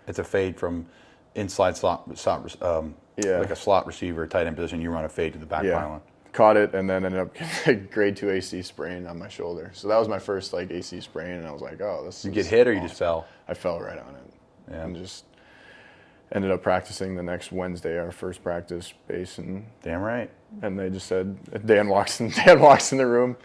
It's a fade from inside slot like a slot receiver, tight end position. You run a fade to the back pylon. Caught it, and then ended up getting a grade 2 AC sprain on my shoulder. So that was my first AC sprain, and I was like, oh, this is You get hit or awesome. You just fell? I fell right on it. Yeah. And just ended up practicing the next Wednesday, our first practice base, and damn right. And they just said Dan walks in the room,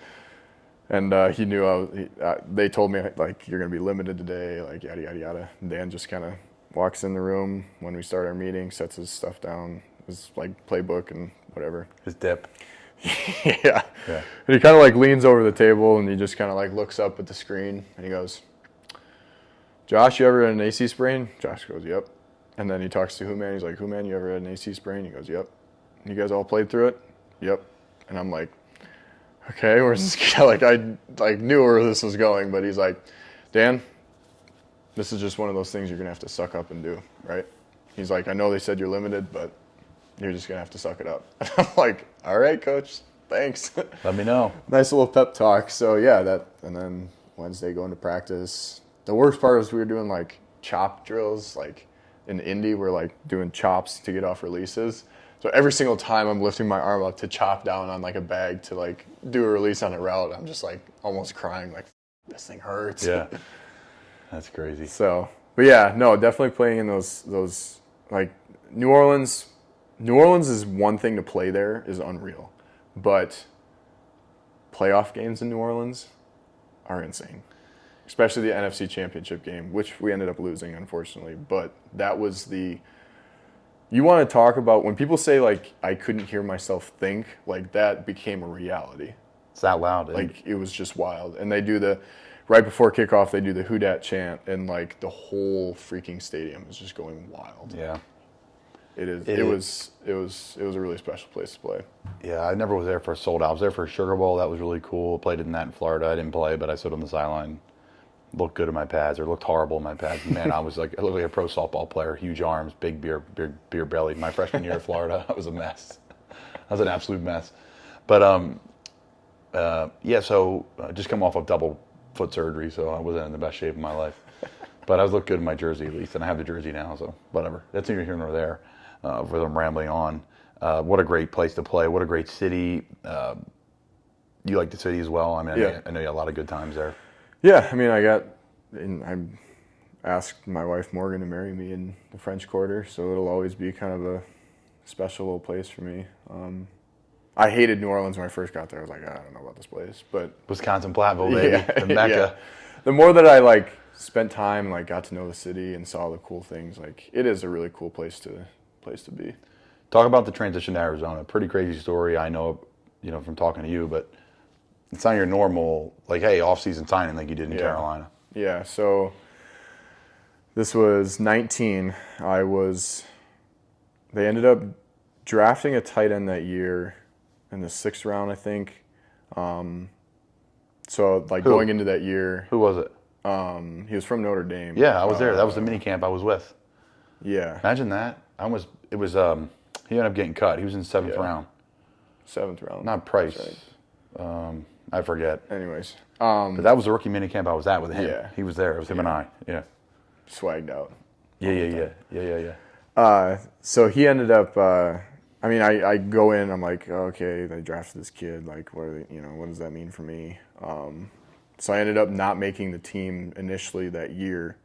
and he knew they told me you're gonna be limited today, yada yada yada. And Dan just kind of walks in the room when we start our meeting, sets his stuff down, his playbook and whatever. His dip. Yeah. And he kind of leans over the table and he just kind of looks up at the screen and he goes, Josh, you ever had an AC sprain? Josh goes, yep. And then he talks to Hooman. He's like, Hooman, you ever had an AC sprain? He goes, yep. You guys all played through it? Yep. And I'm like, okay, where's this guy? I knew where this was going, but he's like, Dan, this is just one of those things you're going to have to suck up and do, right? He's like, I know they said you're limited, but you're just going to have to suck it up. And I'm like, all right, coach, thanks. Let me know. Nice little pep talk. So, and then Wednesday going to practice. The worst part was we were doing chop drills, in Indy, we're doing chops to get off releases. So every single time I'm lifting my arm up to chop down on a bag to do a release on a route, I'm just almost crying, this thing hurts. Yeah. That's crazy. So, but yeah, no, definitely playing in those New Orleans. New Orleans is one thing to play there is unreal, but playoff games in New Orleans are insane, especially the NFC Championship game, which we ended up losing, unfortunately. But that was you want to talk about when people say I couldn't hear myself think, that became a reality. It's that loud. It was just wild, and they do right before kickoff, they do the Who Dat chant, and the whole freaking stadium is just going wild. Yeah, it is. It was a really special place to play. Yeah, I never was there for a sold out. I was there for a Sugar Bowl. That was really cool. Played in that in Florida. I didn't play, but I stood on the sideline. Looked good in my pads, or looked horrible in my pads. Man, I was I looked like a pro softball player. Huge arms, big beer belly. My freshman year in Florida, I was a mess. I was an absolute mess. But so just come off of double foot surgery, so I wasn't in the best shape of my life. But I looked good in my jersey at least, and I have the jersey now, so whatever. That's neither here nor there. Where I'm rambling on. What a great place to play. What a great city. You like the city as well? I mean, I know you had a lot of good times there. Yeah, I mean, I asked my wife Morgan to marry me in the French Quarter, so it'll always be kind of a special little place for me. I hated New Orleans when I first got there. I was like, I don't know about this place, but Wisconsin Platteville, baby, the Mecca. Yeah. The more that I spent time, got to know the city and saw the cool things, it is a really cool place to be. Talk about the transition to Arizona. Pretty crazy story. I know, from talking to you, but it's not your normal hey, off-season signing like you did in Carolina. Yeah. So this was 19. They ended up drafting a tight end that year in the 6th round, I think. So going into that year. Who was it? He was from Notre Dame. Yeah, I was there. That was the mini camp I was with. Yeah. Imagine that. He ended up getting cut. He was in the 7th round. 7th round. Not Price. Right. I forget. Anyways. But that was the rookie mini camp I was at with him. Yeah. He was there. It was him and I. Yeah. Swagged out. Yeah. So he ended up, I go in, I'm like, okay, they drafted this kid. What does that mean for me? So I ended up not making the team initially that year.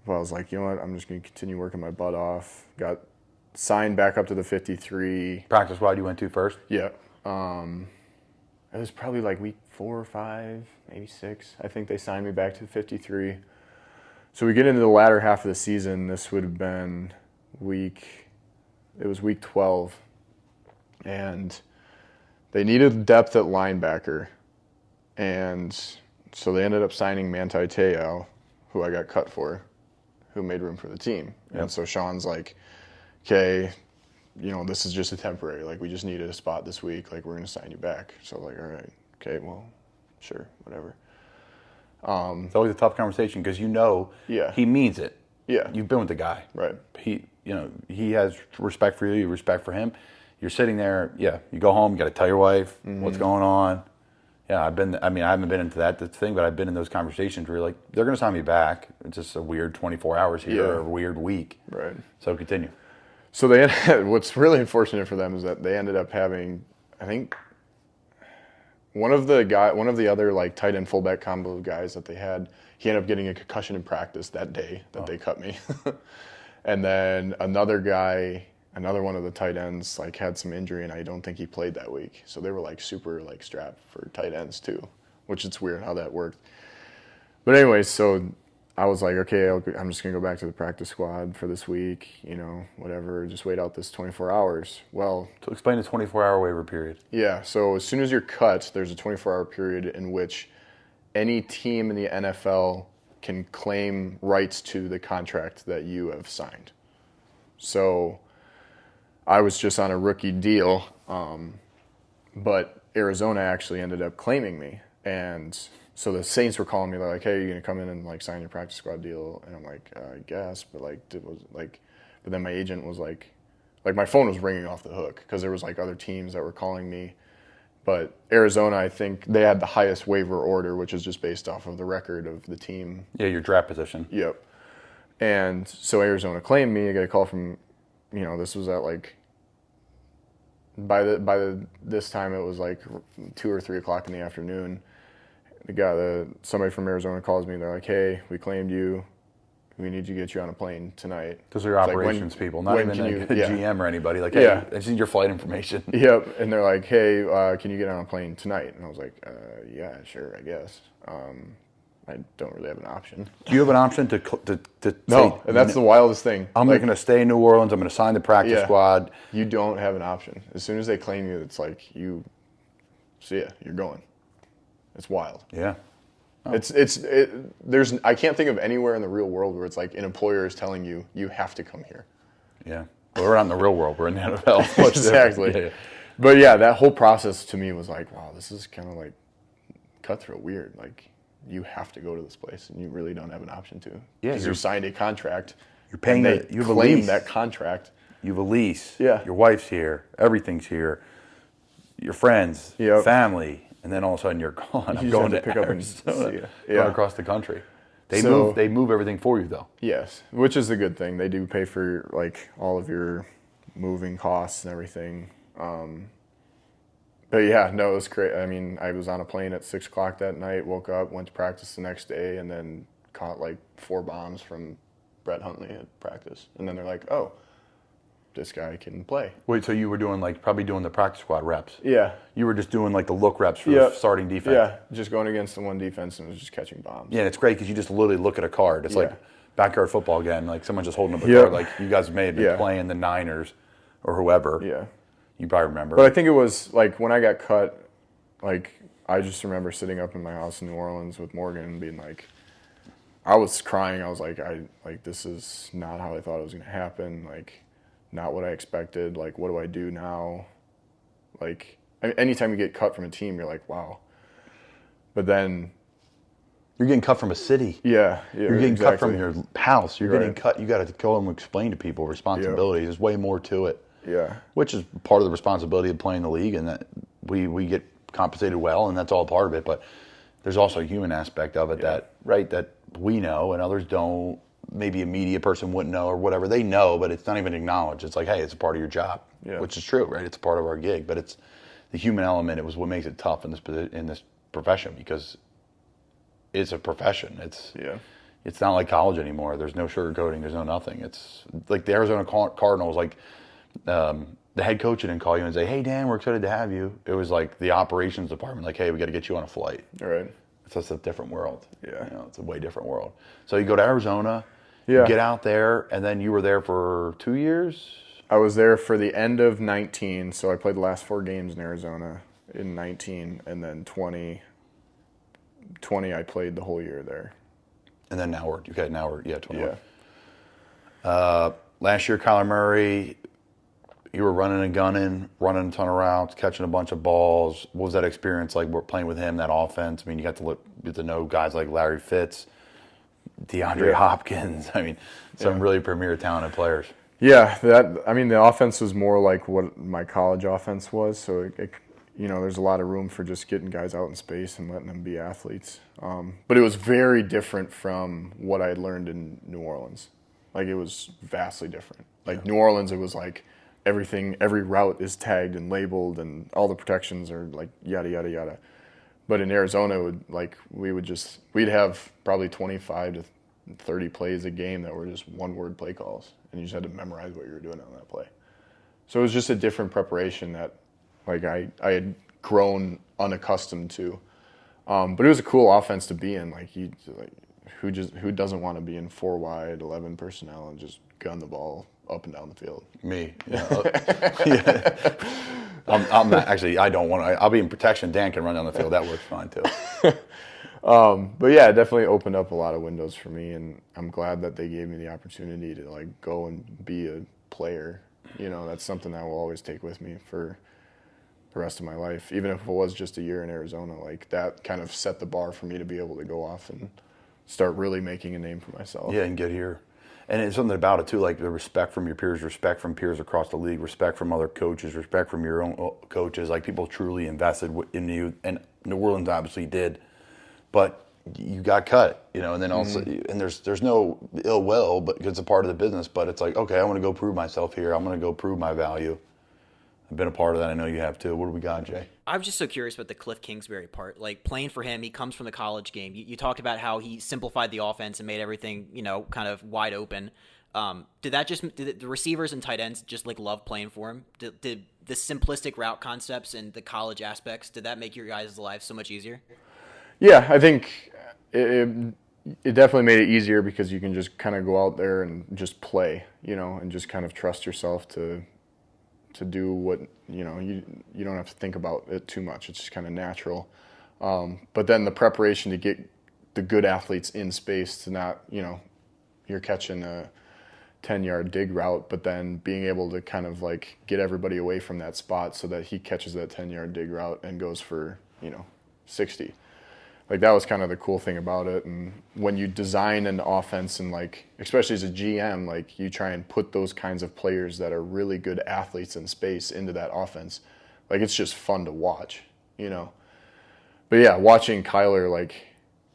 But I was like, you know what, I'm just going to continue working my butt off. Got signed back up to the 53. Practice squad you went to first? Yeah. It was probably week 4 or 5, maybe 6. I think they signed me back to the 53. So we get into the latter half of the season. This would have been week 12. And they needed depth at linebacker. And so they ended up signing Manti Te'o, who I got cut for, who made room for the team. Yep. And so Sean's like, okay, this is just a temporary. Like, we just needed a spot this week. Like, we're going to sign you back. So, like, all right, okay, well, sure, whatever. It's always a tough conversation because Yeah. he means it. Yeah. You've been with the guy. Right. He has respect for you. You respect for him. You're sitting there. Yeah. You go home. You got to tell your wife what's going on. Yeah. I haven't been into that thing, but I've been in those conversations where you're like, they're going to sign me back. It's just a weird 24 hours here or a weird week. Right. So continue. So what's really unfortunate for them is that they ended up having, I think, one of the other like tight end fullback combo guys that they had, he ended up getting a concussion in practice that day that they cut me. And then another one of the tight ends like had some injury, and I don't think he played that week. So they were like super like strapped for tight ends too, which it's weird how that worked. But anyways, so I was like, okay, I'm just going to go back to the practice squad for this week, whatever, just wait out this 24 hours. Well, So explain the 24-hour waiver period. yeah, so as soon as you're cut, there's a 24-hour period in which any team in the NFL can claim rights to the contract that you have signed. So I was just on a rookie deal, but Arizona actually ended up claiming me. And so the Saints were calling me. They're like, "Hey, you're gonna come in and like sign your practice squad deal?" And I'm like, "I guess," but but then my agent was like my phone was ringing off the hook because there was like other teams that were calling me. But Arizona, I think they had the highest waiver order, which is just based off of the record of the team. Yeah, your draft position. Yep. And so Arizona claimed me. I got a call from, this was at like this time it was like 2 or 3 o'clock in the afternoon. Somebody from Arizona calls me. They're like, "Hey, we claimed you. We need to get you on a plane tonight." Those are your operations people, not even a GM or anybody. Like, hey, I just need your flight information. Yep. And they're like, "Hey, can you get on a plane tonight?" And I was like, "Yeah, sure, I guess." I don't really have an option. Do you have an option to No, say, and that's the wildest thing. I'm going to stay in New Orleans. I'm going to sign the practice squad. You don't have an option. As soon as they claim you, it's like you're going. It's wild. Yeah. Oh. I can't think of anywhere in the real world where it's like an employer is telling you have to come here. Yeah. Well, we're not in the real world. We're in the NFL. Exactly. Yeah. But yeah, that whole process to me was like, wow, this is kind of like cutthroat weird. Like, you have to go to this place and you really don't have an option to. Yeah. Because you signed a contract. You're paying it. You have a claim lease. that contract. You have a lease. Yeah. Your wife's here. Everything's here. Your friends. Yep. Family. And then all of a sudden you're gone. I'm going to pick up and going across the country. They move everything for you though. Yes, which is a good thing. They do pay for like all of your moving costs and everything. But yeah, no, it was great. I mean, I was on a plane at 6 o'clock that night, woke up, went to practice the next day, and then caught like 4 bombs from Brett Huntley at practice. And then they're like, "Oh, this guy can play." Wait, so you were probably doing the practice squad reps? Yeah. You were just doing like the look reps for the starting defense? Yeah, just going against the one defense and was just catching bombs. Yeah, and it's great because you just literally look at a card. It's like backyard football again. Like someone's just holding up a card. Like you guys may have been playing the Niners or whoever. Yeah. You probably remember. But I think it was like when I got cut, like I just remember sitting up in my house in New Orleans with Morgan and being like, I was crying. I was like, this is not how I thought it was going to happen. Like, not what I expected. Like, what do I do now? Like, anytime you get cut from a team, you're like, wow. But then you're getting cut from a city. Yeah. You're getting cut from your house. You're getting cut. You got to go and explain to people responsibility. There's way more to it. Yeah. Which is part of the responsibility of playing the league, and that we get compensated well, and that's all part of it. But there's also a human aspect of it that we know and others don't. Maybe a media person wouldn't know or whatever. They know, but it's not even acknowledged. It's like, hey, it's a part of your job, which is true, right? It's a part of our gig, but it's the human element. It was what makes it tough in this profession because it's a profession. It's not like college anymore. There's no sugarcoating. There's no nothing. It's like the Arizona Cardinals. Like the head coach didn't call you and say, "Hey Dan, we're excited to have you." It was like the operations department, like, "Hey, we got to get you on a flight." All right. It's just a different world. Yeah. It's a way different world. So you go to Arizona. You get out there, and then you were there for 2 years? I was there for the end of 19, so I played the last 4 games in Arizona in 19, and then 20 20, I played the whole year there. And then now we're 21. Yeah. Last year, Kyler Murray, you were running and gunning, running a ton of routes, catching a bunch of balls. What was that experience like playing with him, that offense? I mean, you got to get to know guys like Larry Fitz, DeAndre Hopkins. I mean, some really premier talented players. Yeah, the offense was more like what my college offense was. So, there's a lot of room for just getting guys out in space and letting them be athletes. But it was very different from what I had learned in New Orleans. Like, it was vastly different. Like, New Orleans, it was like every route is tagged and labeled and all the protections are like yada, yada, yada. But in Arizona, we'd have probably 25 to 30 plays a game that were just one-word play calls, and you just had to memorize what you were doing on that play. So it was just a different preparation that, like, I had grown unaccustomed to. But it was a cool offense to be in. Who doesn't want to be in 4 wide, 11 personnel, and just gun the ball up and down the field? Me. Yeah. I'm not, actually, I don't want to. I'll be in protection. Dan can run down the field. That works fine, too. But yeah, it definitely opened up a lot of windows for me, and I'm glad that they gave me the opportunity to like go and be a player. That's something I will always take with me for the rest of my life. Even if it was just a year in Arizona, like that kind of set the bar for me to be able to go off and start really making a name for myself. Yeah, and get here. And it's something about it, too, like the respect from your peers, respect from peers across the league, respect from other coaches, respect from your own coaches. Like, people truly invested in you, and New Orleans obviously did. But you got cut, and then also, and there's no ill will, but it's a part of the business. But it's like, okay, I want to go prove myself here. I'm going to go prove my value. I've been a part of that. I know you have too. What do we got, Jay? I'm just so curious about the Cliff Kingsbury part. Like, playing for him, he comes from the college game. You talked about how he simplified the offense and made everything, kind of wide open. Did the receivers and tight ends just like love playing for him? Did the simplistic route concepts and the college aspects, did that make your guys' lives so much easier? Yeah, I think it definitely made it easier because you can just kind of go out there and just play, and just kind of trust yourself to do what, you don't have to think about it too much. It's just kind of natural. But then the preparation to get the good athletes in space to not, you're catching a 10-yard dig route, but then being able to kind of like get everybody away from that spot so that he catches that 10-yard dig route and goes for, 60. Like, that was kind of the cool thing about it. And when you design an offense and, like, especially as a GM, like, you try and put those kinds of players that are really good athletes in space into that offense, like, it's just fun to watch, But yeah, watching Kyler, like,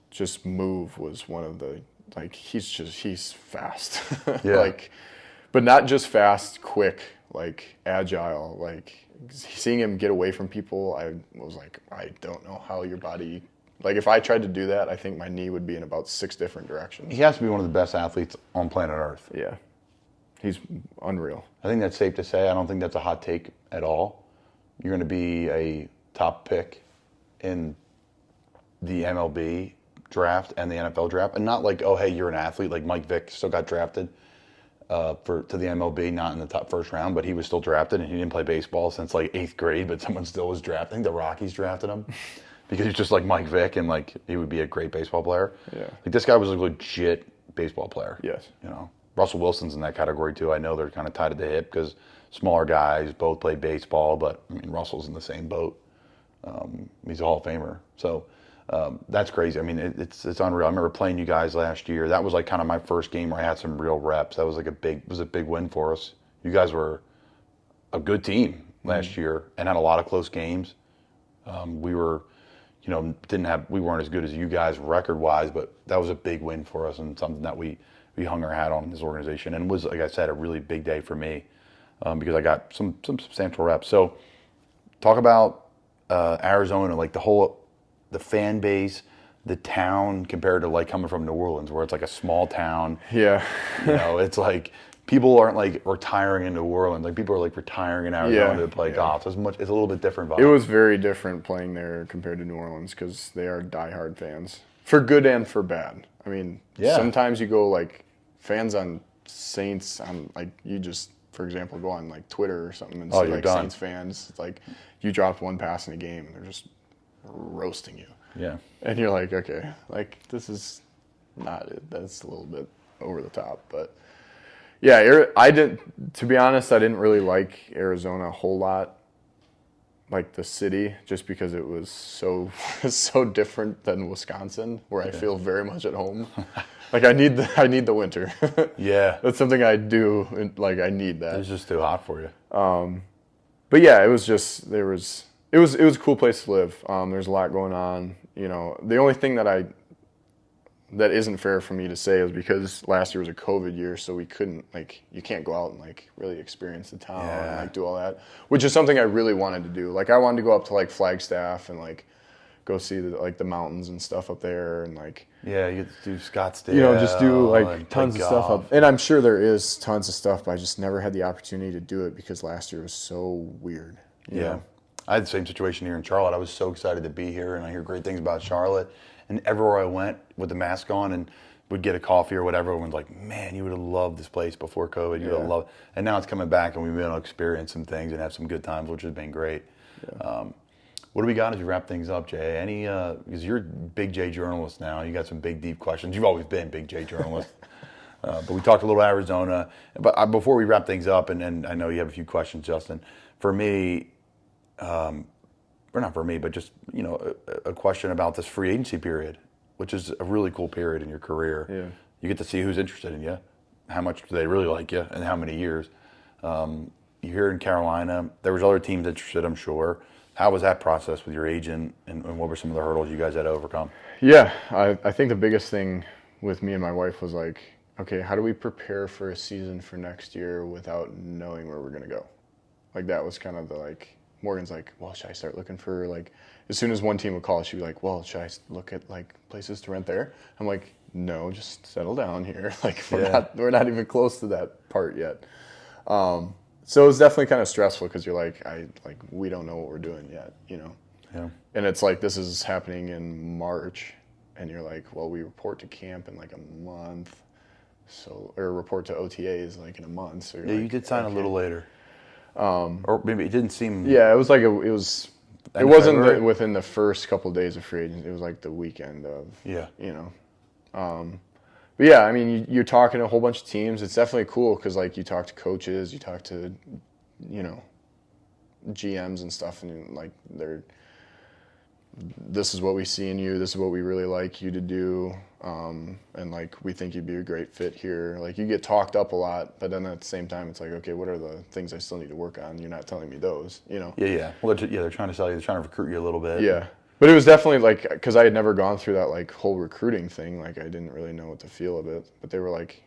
just move was one of the, like, he's fast. Yeah. Like, but not just fast, quick, like, agile. Like, seeing him get away from people, I was like, I don't know how your body. Like, if I tried to do that, I think my knee would be in about 6 different directions. He has to be one of the best athletes on planet Earth. Yeah. He's unreal. I think that's safe to say. I don't think that's a hot take at all. You're going to be a top pick in the MLB draft and the NFL draft. And not like, oh, hey, you're an athlete. Like Mike Vick still got drafted to the MLB, not in the top first round, but he was still drafted, and he didn't play baseball since like 8th grade, but someone still was drafting. The Rockies drafted him. Because he's just like Mike Vick, and like he would be a great baseball player. Yeah. Like, this guy was a legit baseball player. Yes. Russell Wilson's in that category too. I know they're kind of tied at the hip because smaller guys both play baseball, but I mean Russell's in the same boat. He's a Hall of Famer, so that's crazy. I mean it's unreal. I remember playing you guys last year. That was like kind of my first game where I had some real reps. That was like a big win for us. You guys were a good team last year and had a lot of close games. We were. We weren't as good as you guys record-wise, but that was a big win for us and something that we hung our hat on in this organization. And it was, like I said, a really big day for me because I got some substantial reps. So talk about Arizona, like the fan base, the town compared to like coming from New Orleans where it's like a small town. Yeah. It's like people aren't like retiring in New Orleans. Like people are like retiring in Arizona to play golf. It's a little bit different vibe. It was very different playing there compared to New Orleans because they are diehard fans, for good and for bad. I mean, sometimes you go like fans on Saints on like you just, for example, go on like Twitter or something and see like Saints fans. It's like you dropped one pass in a game and they're just roasting you. Yeah. And you're like, okay, like this is not it. That's a little bit over the top. But yeah, to be honest, I didn't really like Arizona a whole lot, like the city, just because it was so different than Wisconsin, where I feel very much at home. Like I need the winter. Yeah. That's something I do. And, like I need that. It's just too hot for you. But yeah, it was a cool place to live. There's a lot going on. You know, the only thing that isn't fair for me to say is because last year was a COVID year, so we couldn't, like, you can't go out and like really experience the town and like do all that, which is something I really wanted to do. Like I wanted to go up to like Flagstaff and like go see the mountains and stuff up there and like. Yeah, you get to do Scottsdale. You know, just do like tons of stuff golf. up. And I'm sure there is tons of stuff, but I just never had the opportunity to do it because last year was so weird. You know? I had the same situation here in Charlotte. I was so excited to be here, and I hear great things about Charlotte. And everywhere I went with the mask on and would get a coffee or whatever, everyone's like, man, you would have loved this place before COVID. You would have loved it. And now it's coming back, and we've been able to experience some things and have some good times, which has been great. Yeah. What do we got as we wrap things up, Jay? Because you're a big J journalist now. You got some big, deep questions. You've always been big J journalist. But we talked a little Arizona. But before we wrap things up, and I know you have a few questions, Justin. For me, or not for me, but just, you know, a question about this free agency period, which is a really cool period in your career. Yeah. You get to see who's interested in you, how much do they really like you, and how many years. You're here in Carolina. There was other teams interested, I'm sure. How was that process with your agent, and what were some of the hurdles you guys had to overcome? Yeah, I think the biggest thing with me and my wife was like, okay, how do we prepare for a season for next year without knowing where we're going to go? Like that was kind of the like, Morgan's like, well, should I start looking for like, as soon as one team would call, she'd be like, well, should I look at like places to rent there? I'm like, no, just settle down here. Like we're not even close to that part yet. So it was definitely kind of stressful because you're like, we don't know what we're doing yet, you know? Yeah. And it's like, this is happening in March and you're like, well, we report to camp in like a month. So, or report to OTAs like in a month. So you did sign a little later. Or maybe it didn't seem. Yeah, it was like it wasn't within the first couple of days of free agency. It was like the weekend of. Yeah. You know, but yeah, I mean, you're talking to a whole bunch of teams. It's definitely cool because like you talk to coaches, you talk to, you know, GMs and stuff, and like this is what we see in you. This is what we really like you to do. And like, we think you'd be a great fit here. Like you get talked up a lot, but then at the same time, it's like, okay, what are the things I still need to work on? You're not telling me those, you know? Yeah. Well, they're trying to sell you. They're trying to recruit you a little bit. Yeah. But it was definitely like, cause I had never gone through that like whole recruiting thing. Like I didn't really know what to feel of it, but they were like,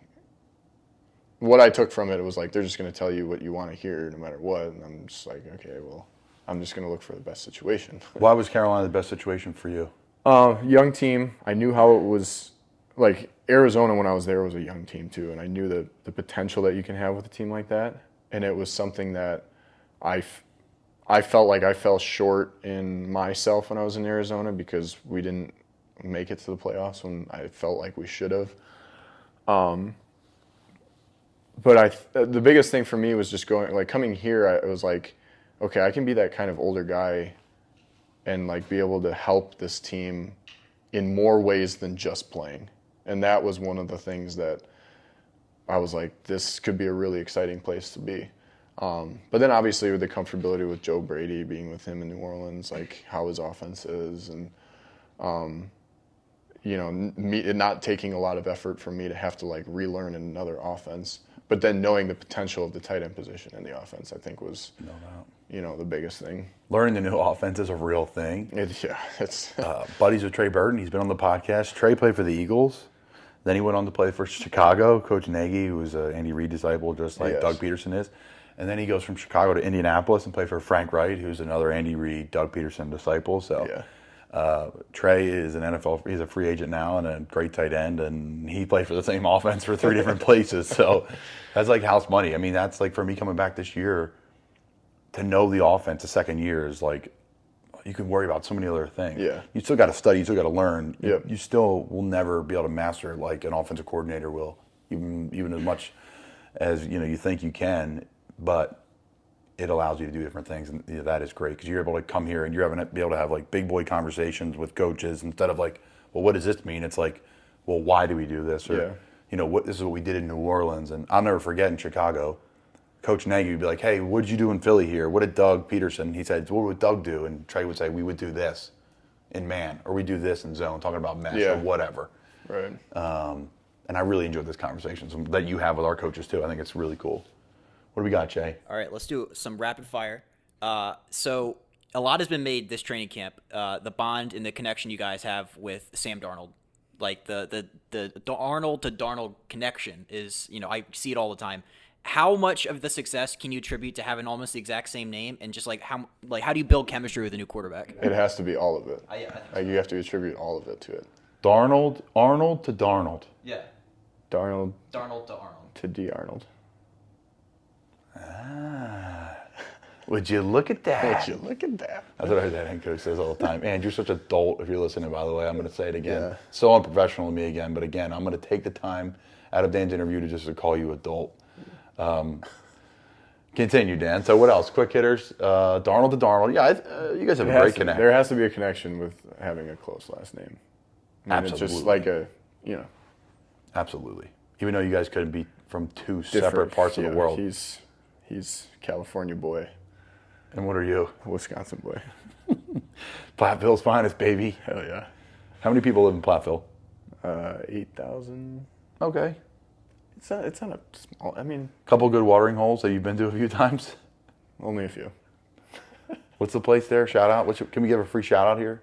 what I took from it was like, they're just going to tell you what you want to hear no matter what. And I'm just like, okay, well, I'm just going to look for the best situation. Why was Carolina the best situation for you? Young team. I knew how it was. Like Arizona, when I was there, was a young team too, and I knew the potential that you can have with a team like that. And it was something that I felt like I fell short in myself when I was in Arizona because we didn't make it to the playoffs when I felt like we should have. But the biggest thing for me was just coming here. I was like, okay, I can be that kind of older guy and like be able to help this team in more ways than just playing. And that was one of the things that I was like, this could be a really exciting place to be. But then obviously with the comfortability with Joe Brady, being with him in New Orleans, like how his offense is, and you know, it not taking a lot of effort for me to have to like relearn another offense, but then knowing the potential of the tight end position in the offense, I think was, you know, the biggest thing. Learning the new offense is a real thing. It's buddies with Trey Burton. He's been on the podcast. Trey played for the Eagles. Then he went on to play for Chicago. Coach Nagy, who was an Andy Reid disciple, just like Doug Peterson is. And then he goes from Chicago to Indianapolis and played for Frank Wright, who's another Andy Reid, Doug Peterson disciple. So Trey is an NFL. He's a free agent now and a great tight end, and he played for the same offense for 3 different places. So that's like house money. I mean, that's like for me coming back this year to know the offense the second year is like, you can worry about so many other things. Yeah. You still got to study. You still got to learn. Yep. You still will never be able to master it like an offensive coordinator will, even as much as you think you can. But it allows you to do different things, and that is great because you're able to come here and you're be able to have like big boy conversations with coaches instead of like, well, what does this mean? It's like, well, why do we do this? Or this is what we did in New Orleans, and I'll never forget in Chicago, Coach Nagy would be like, hey, what did you do in Philly here? What did Doug Peterson? He said, what would Doug do? And Trey would say, we would do this in man, or we do this in zone, talking about mesh or whatever. Right. And I really enjoyed this conversation that you have with our coaches too. I think it's really cool. What do we got, Jay? All right, let's do some rapid fire. So a lot has been made this training camp. The bond and the connection you guys have with Sam Darnold, like the Arnold to Darnold connection is, I see it all the time. How much of the success can you attribute to having almost the exact same name, and just how do you build chemistry with a new quarterback? It has to be all of it. I think Like, you have to attribute all of it to it. Arnold to Darnold. Yeah. Darnold To Arnold. to D. Arnold. Would you look at that? Would you look at that? That's what I heard that head coach says all the time. And you're such a dolt if you're listening, by the way. I'm going to say it again. Yeah. So unprofessional of me again. But again, I'm going to take the time out of Dan's interview to call you a dolt. Continue, Dan. So what else? Quick hitters. Darnold to Darnold. Yeah, you guys have a great connection. There has to be a connection with having a close last name. Absolutely. It's just like Absolutely. Even though you guys couldn't be from two separate parts of the world. He's California boy. And what are you? Wisconsin boy. Platteville's finest, baby. Hell yeah. How many people live in Platteville? 8,000. Okay. It's not a small. Couple good watering holes that you've been to a few times. Only a few. What's the place there? Shout out. Can we give a free shout out here?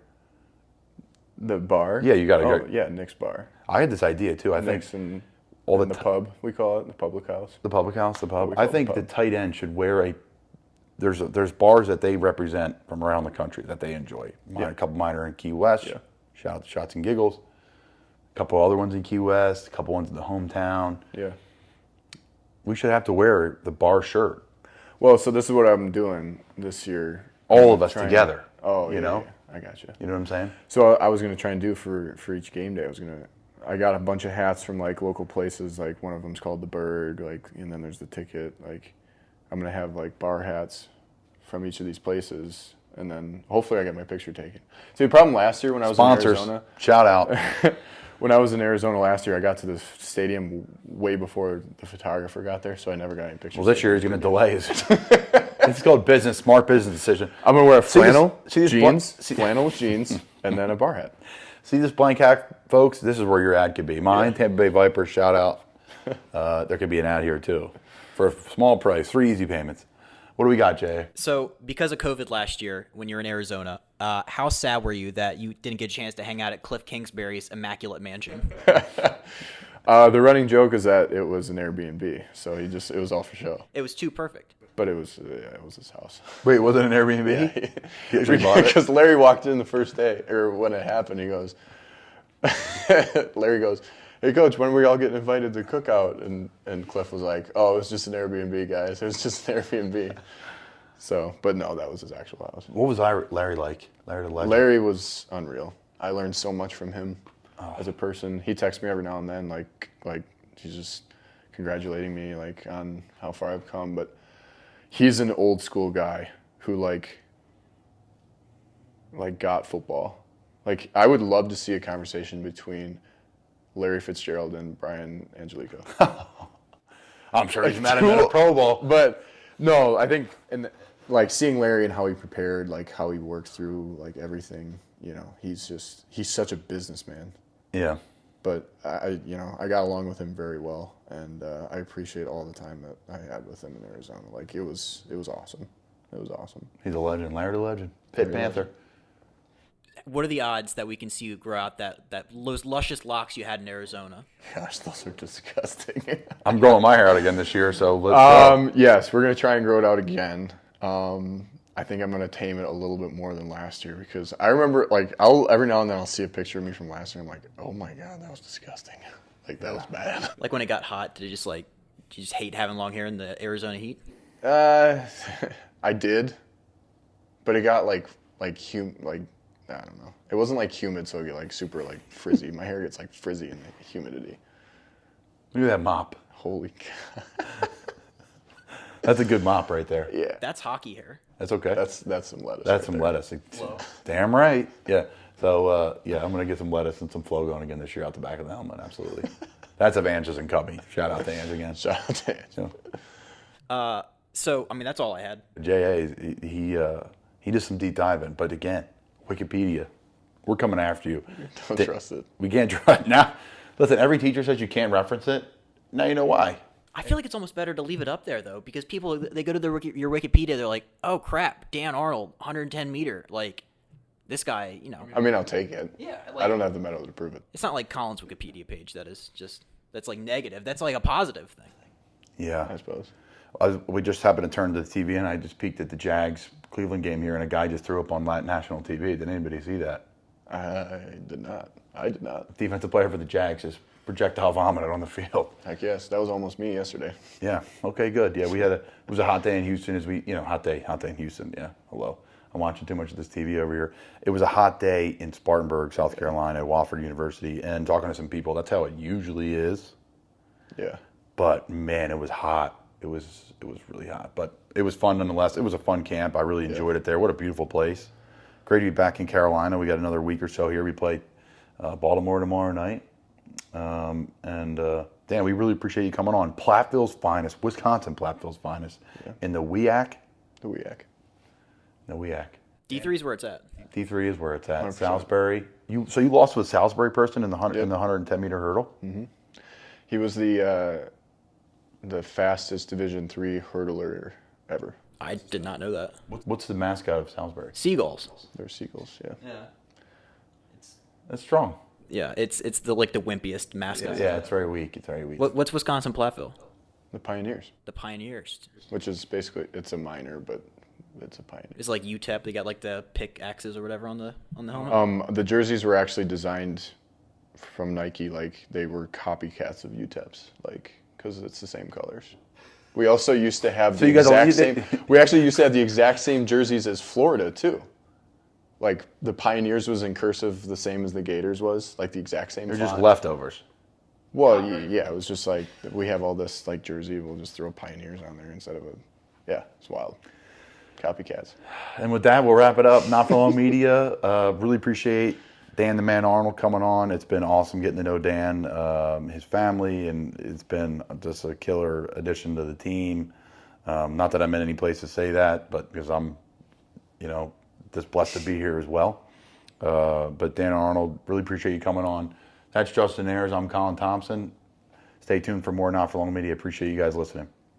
The bar. Yeah, you got to go. Yeah, Nick's bar. I had this idea too. I think Nick's in all the pub. We call it the public house. The public house, the pub. We call I think it the the pub. tight end should wear there's bars that they represent from around the country that they enjoy. A couple mine are in Key West. Yeah. Shout out to Shots and Giggles. A couple other ones in Key West. A couple ones in the hometown. Yeah. We should have to wear the bar shirt. Well, so this is what I'm doing this year. All of us together. Oh, you know? Yeah, I got you. You know what I'm saying? So I was gonna try and do for each game day. I got a bunch of hats from like local places. Like one of them's called the Berg. Like, and then there's the Ticket. Like, I'm gonna have like bar hats from each of these places, and then hopefully I get my picture taken. See, the problem last year when I was Sponsors. in Arizona. Shout out. When I was in Arizona last year, I got to the stadium way before the photographer got there, so I never got any pictures. Well, this year he's going to delay his. It's called smart business decision. I'm going to wear a flannel, jeans, flannel with jeans, and then a bar hat. See this blank hat, folks? This is where your ad could be. Mine, Tampa Bay Vipers, shout out. There could be an ad here, too. For a small price, 3 easy payments. What do we got, Jay? So, because of COVID last year, when you were in Arizona, how sad were you that you didn't get a chance to hang out at Cliff Kingsbury's immaculate mansion? The running joke is that it was an Airbnb, so it was all for show. It was too perfect. But it was his house. Wait, was it an Airbnb? Yeah. Because Larry walked in the first day, or when it happened, Larry goes, hey, Coach, when are we all getting invited to cookout? And Cliff was like, oh, it was just an Airbnb, guys. It was just an Airbnb. So, but no, that was his actual house. What was Larry like? Larry the legend? Larry was unreal. I learned so much from him as a person. He texts me every now and then, like he's just congratulating me, like, on how far I've come. But he's an old school guy who like got football. Like, I would love to see a conversation between Larry Fitzgerald and Brian Angelico. I'm sure he's mad at a Pro Bowl. But no, I think seeing Larry and how he prepared, like how he worked through like everything, he's such a businessman. Yeah. But I got along with him very well, and I appreciate all the time that I had with him in Arizona. Like, it was awesome. It was awesome. He's a legend. Larry the legend. Pitt Panther. What are the odds that we can see you grow out those luscious locks you had in Arizona? Gosh, those are disgusting. I'm growing my hair out again this year, so let's yes, we're going to try and grow it out again. I think I'm going to tame it a little bit more than last year, because I remember, like, every now and then I'll see a picture of me from last year, and I'm like, oh my God, that was disgusting. Like, that was bad. Like, when it got hot, did you just hate having long hair in the Arizona heat? I did, but it got I don't know. It wasn't like humid, so it get like super like frizzy. My hair gets like frizzy in the humidity. Look at that mop. Holy cow. That's a good mop right there. Yeah. That's hockey hair. That's okay. That's some lettuce. That's right some there. lettuce. Damn right. Yeah. So, I'm going to get some lettuce and some flow going again this year out the back of the helmet. Absolutely. That's if Ange doesn't cut me. Shout out to Ange again. Shout out to Ange. So, I mean, that's all I had. J.A., he did some deep diving. But again, Wikipedia, we're coming after you. Don't trust it. We can't try it. Now, listen, every teacher says you can't reference it. Now you know why. I feel like it's almost better to leave it up there, though, because people, they go to your Wikipedia, they're like, oh, crap, Dan Arnold, 110 meter. Like, this guy, you know. I mean, I'll take it. Yeah, I don't have the medal to prove it. It's not like Colin's Wikipedia page that's like negative. That's like a positive thing. Yeah. I suppose. We just happened to turn to the TV, and I just peeked at the Jags Cleveland game here, and a guy just threw up on national TV. Did anybody see that? I did not. Defensive player for the Jags just projectile vomited on the field. Heck yes. That was almost me yesterday. Yeah. Okay. Good. Yeah. It was a hot day in Houston. Hot day in Houston. Yeah. Hello. I'm watching too much of this TV over here. It was a hot day in Spartanburg, South Carolina, at Wofford University, and talking to some people. That's how it usually is. Yeah. But man, it was hot. It was really hot, but it was fun nonetheless. It was a fun camp. I really enjoyed it there. What a beautiful place. Great to be back in Carolina. We got another week or so here. We play Baltimore tomorrow night. Dan, we really appreciate you coming on. Platteville's finest, Wisconsin Platteville's finest, in the WEAC. The WEAC. The WEAC. D3 is where it's at. D3 is where it's at. 100%. Salisbury. So you lost with a Salisbury person in the 110 meter hurdle. Mm-hmm. He was the fastest Division III hurdler ever. I did not know that. What's the mascot of Salisbury? Seagulls. They're seagulls. Yeah. Yeah. That's strong. Yeah, it's the wimpiest mascot. Yeah, it's very weak. What's Wisconsin Platteville? The Pioneers. The Pioneers. Which is basically, it's a minor, but it's a Pioneer. It's like UTEP. They got like the pickaxes or whatever on the helmet. The jerseys were actually designed from Nike, like they were copycats of UTEPs, like because it's the same colors. We also used to have We actually used to have the exact same jerseys as Florida too. Like the Pioneers was in cursive, the same as the Gators was, like the exact same. They're font. just leftovers. Well, yeah, it was just like we have all this like jersey, we'll just throw Pioneers on there instead of it's wild. Copycats. And with that, we'll wrap it up. Not for long media. Really appreciate Dan the Man Arnold coming on. It's been awesome getting to know Dan, his family, and it's been just a killer addition to the team. Not that I'm in any place to say that, but because I'm, just blessed to be here as well. But Dan Arnold, really appreciate you coming on. That's Justin Ayers. I'm Colin Thompson. Stay tuned for more Not for Long Media. Appreciate you guys listening.